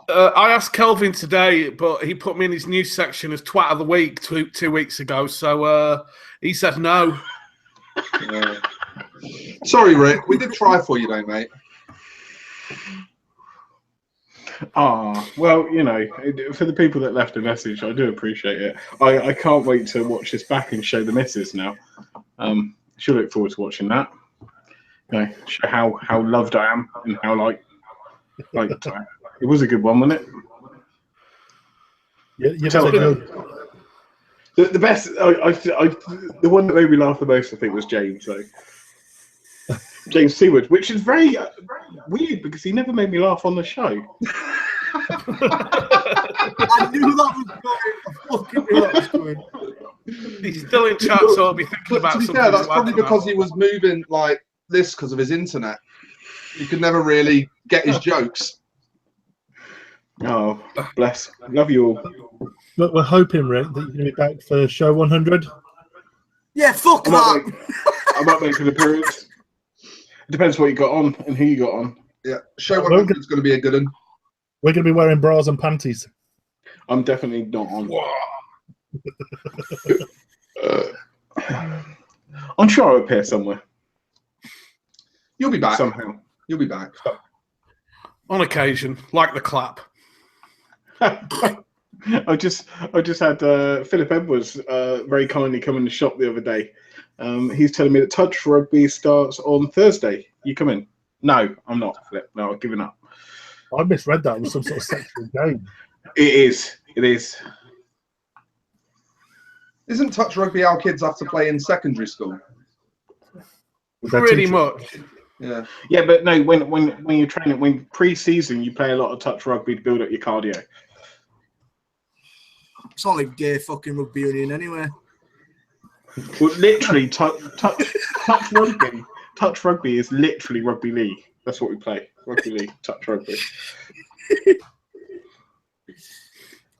I asked Kelvin today, but he put me in his news section as twat of the week 2 weeks ago. So he said no. Sorry, Rick. We did try for you, though, mate. Well, for the people that left a message, I do appreciate it. I can't wait to watch this back and show the missus now. She'll look forward to watching that. Show how loved I am and how like it was a good one, wasn't it? Yeah, the best. The one that made me laugh the most, I think, was James. So James Seward, which is very weird because he never made me laugh on the show. I knew that was going. I fucking knew that was going. He's still in chat, so I'll be thinking about something. Yeah, that's probably because he was moving like this because of his internet. You could never really get his jokes. Oh, bless. Love you all. Look, we're hoping, Rick, that you're going to be back for show 100. Yeah, fuck that. I might make an appearance. It depends what you got on and who you got on. Yeah, show 100 is going to be a good one. We're going to be wearing bras and panties. I'm definitely not on. I'm sure I'll appear somewhere. You'll be back. Somehow. You'll be back. On occasion, like the clap. I just had Philip Edwards very kindly come in the shop the other day. He's telling me that touch rugby starts on Thursday. You come in? No, I'm not, Philip. No, I've given up. I misread that. It was some sort of sexual game. It is. It is. Isn't touch rugby our kids have to play in secondary school? Pretty much. Yeah. Yeah, but no, when you're training, when pre-season, you play a lot of touch rugby to build up your cardio. Solid gay fucking rugby union anyway. Well, literally, touch rugby. Touch rugby is literally rugby league. That's what we play. Rugby league, touch rugby.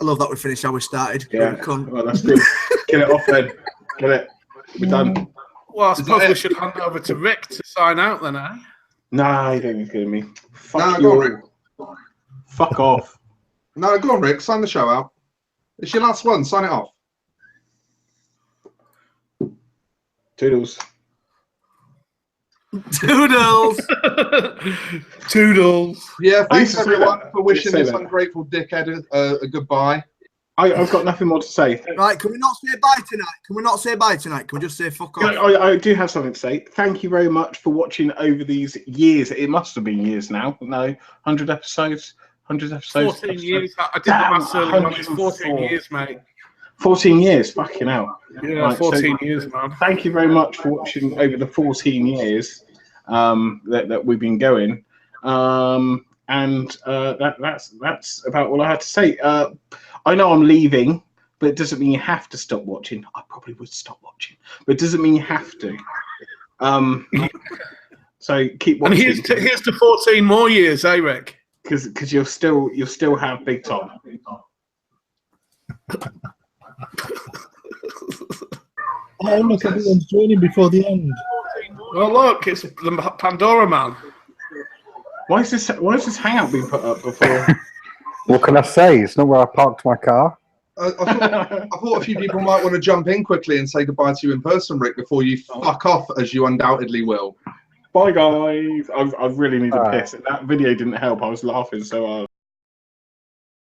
I love that we finished how we started. Yeah, well, that's good. Get it off then. Get it. We're done. Well, I suppose we should hand over to Rick to sign out then, eh? Nah, you don't be kidding me. No, go on, Rick. Fuck off. No, go on, Rick. Sign the show out. It's your last one. Sign it off. Toodles. Toodles. Toodles. Yeah, thanks everyone for wishing this ungrateful dickhead a goodbye. I've got nothing more to say. Right, can we not say bye tonight? Can we not say bye tonight? Can we just say fuck off? I do have something to say. Thank you very much for watching over these years. It must have been years now. No, 100 episodes. 100 episodes. 14 years. I did the maths earlier on. It's 14 years, mate. 14 years, fucking hell. Yeah, Right, 14 years, man. Thank you very much for watching over the 14 years that we've been going. That's about all I had to say. I know I'm leaving, but it doesn't mean you have to stop watching. I probably would stop watching, but it doesn't mean you have to. So keep watching. And here's to 14 more years, eh, Rick? Because you'll still have Big Tom. Oh, look, everyone's joining before the end. Well, look, it's the Pandora Man. Why is this hangout being put up before? What can I say? It's not where I parked my car. I thought a few people might want to jump in quickly and say goodbye to you in person, Rick, before you fuck off, as you undoubtedly will. Bye, guys. I really need a piss. That video didn't help. I was laughing so hard.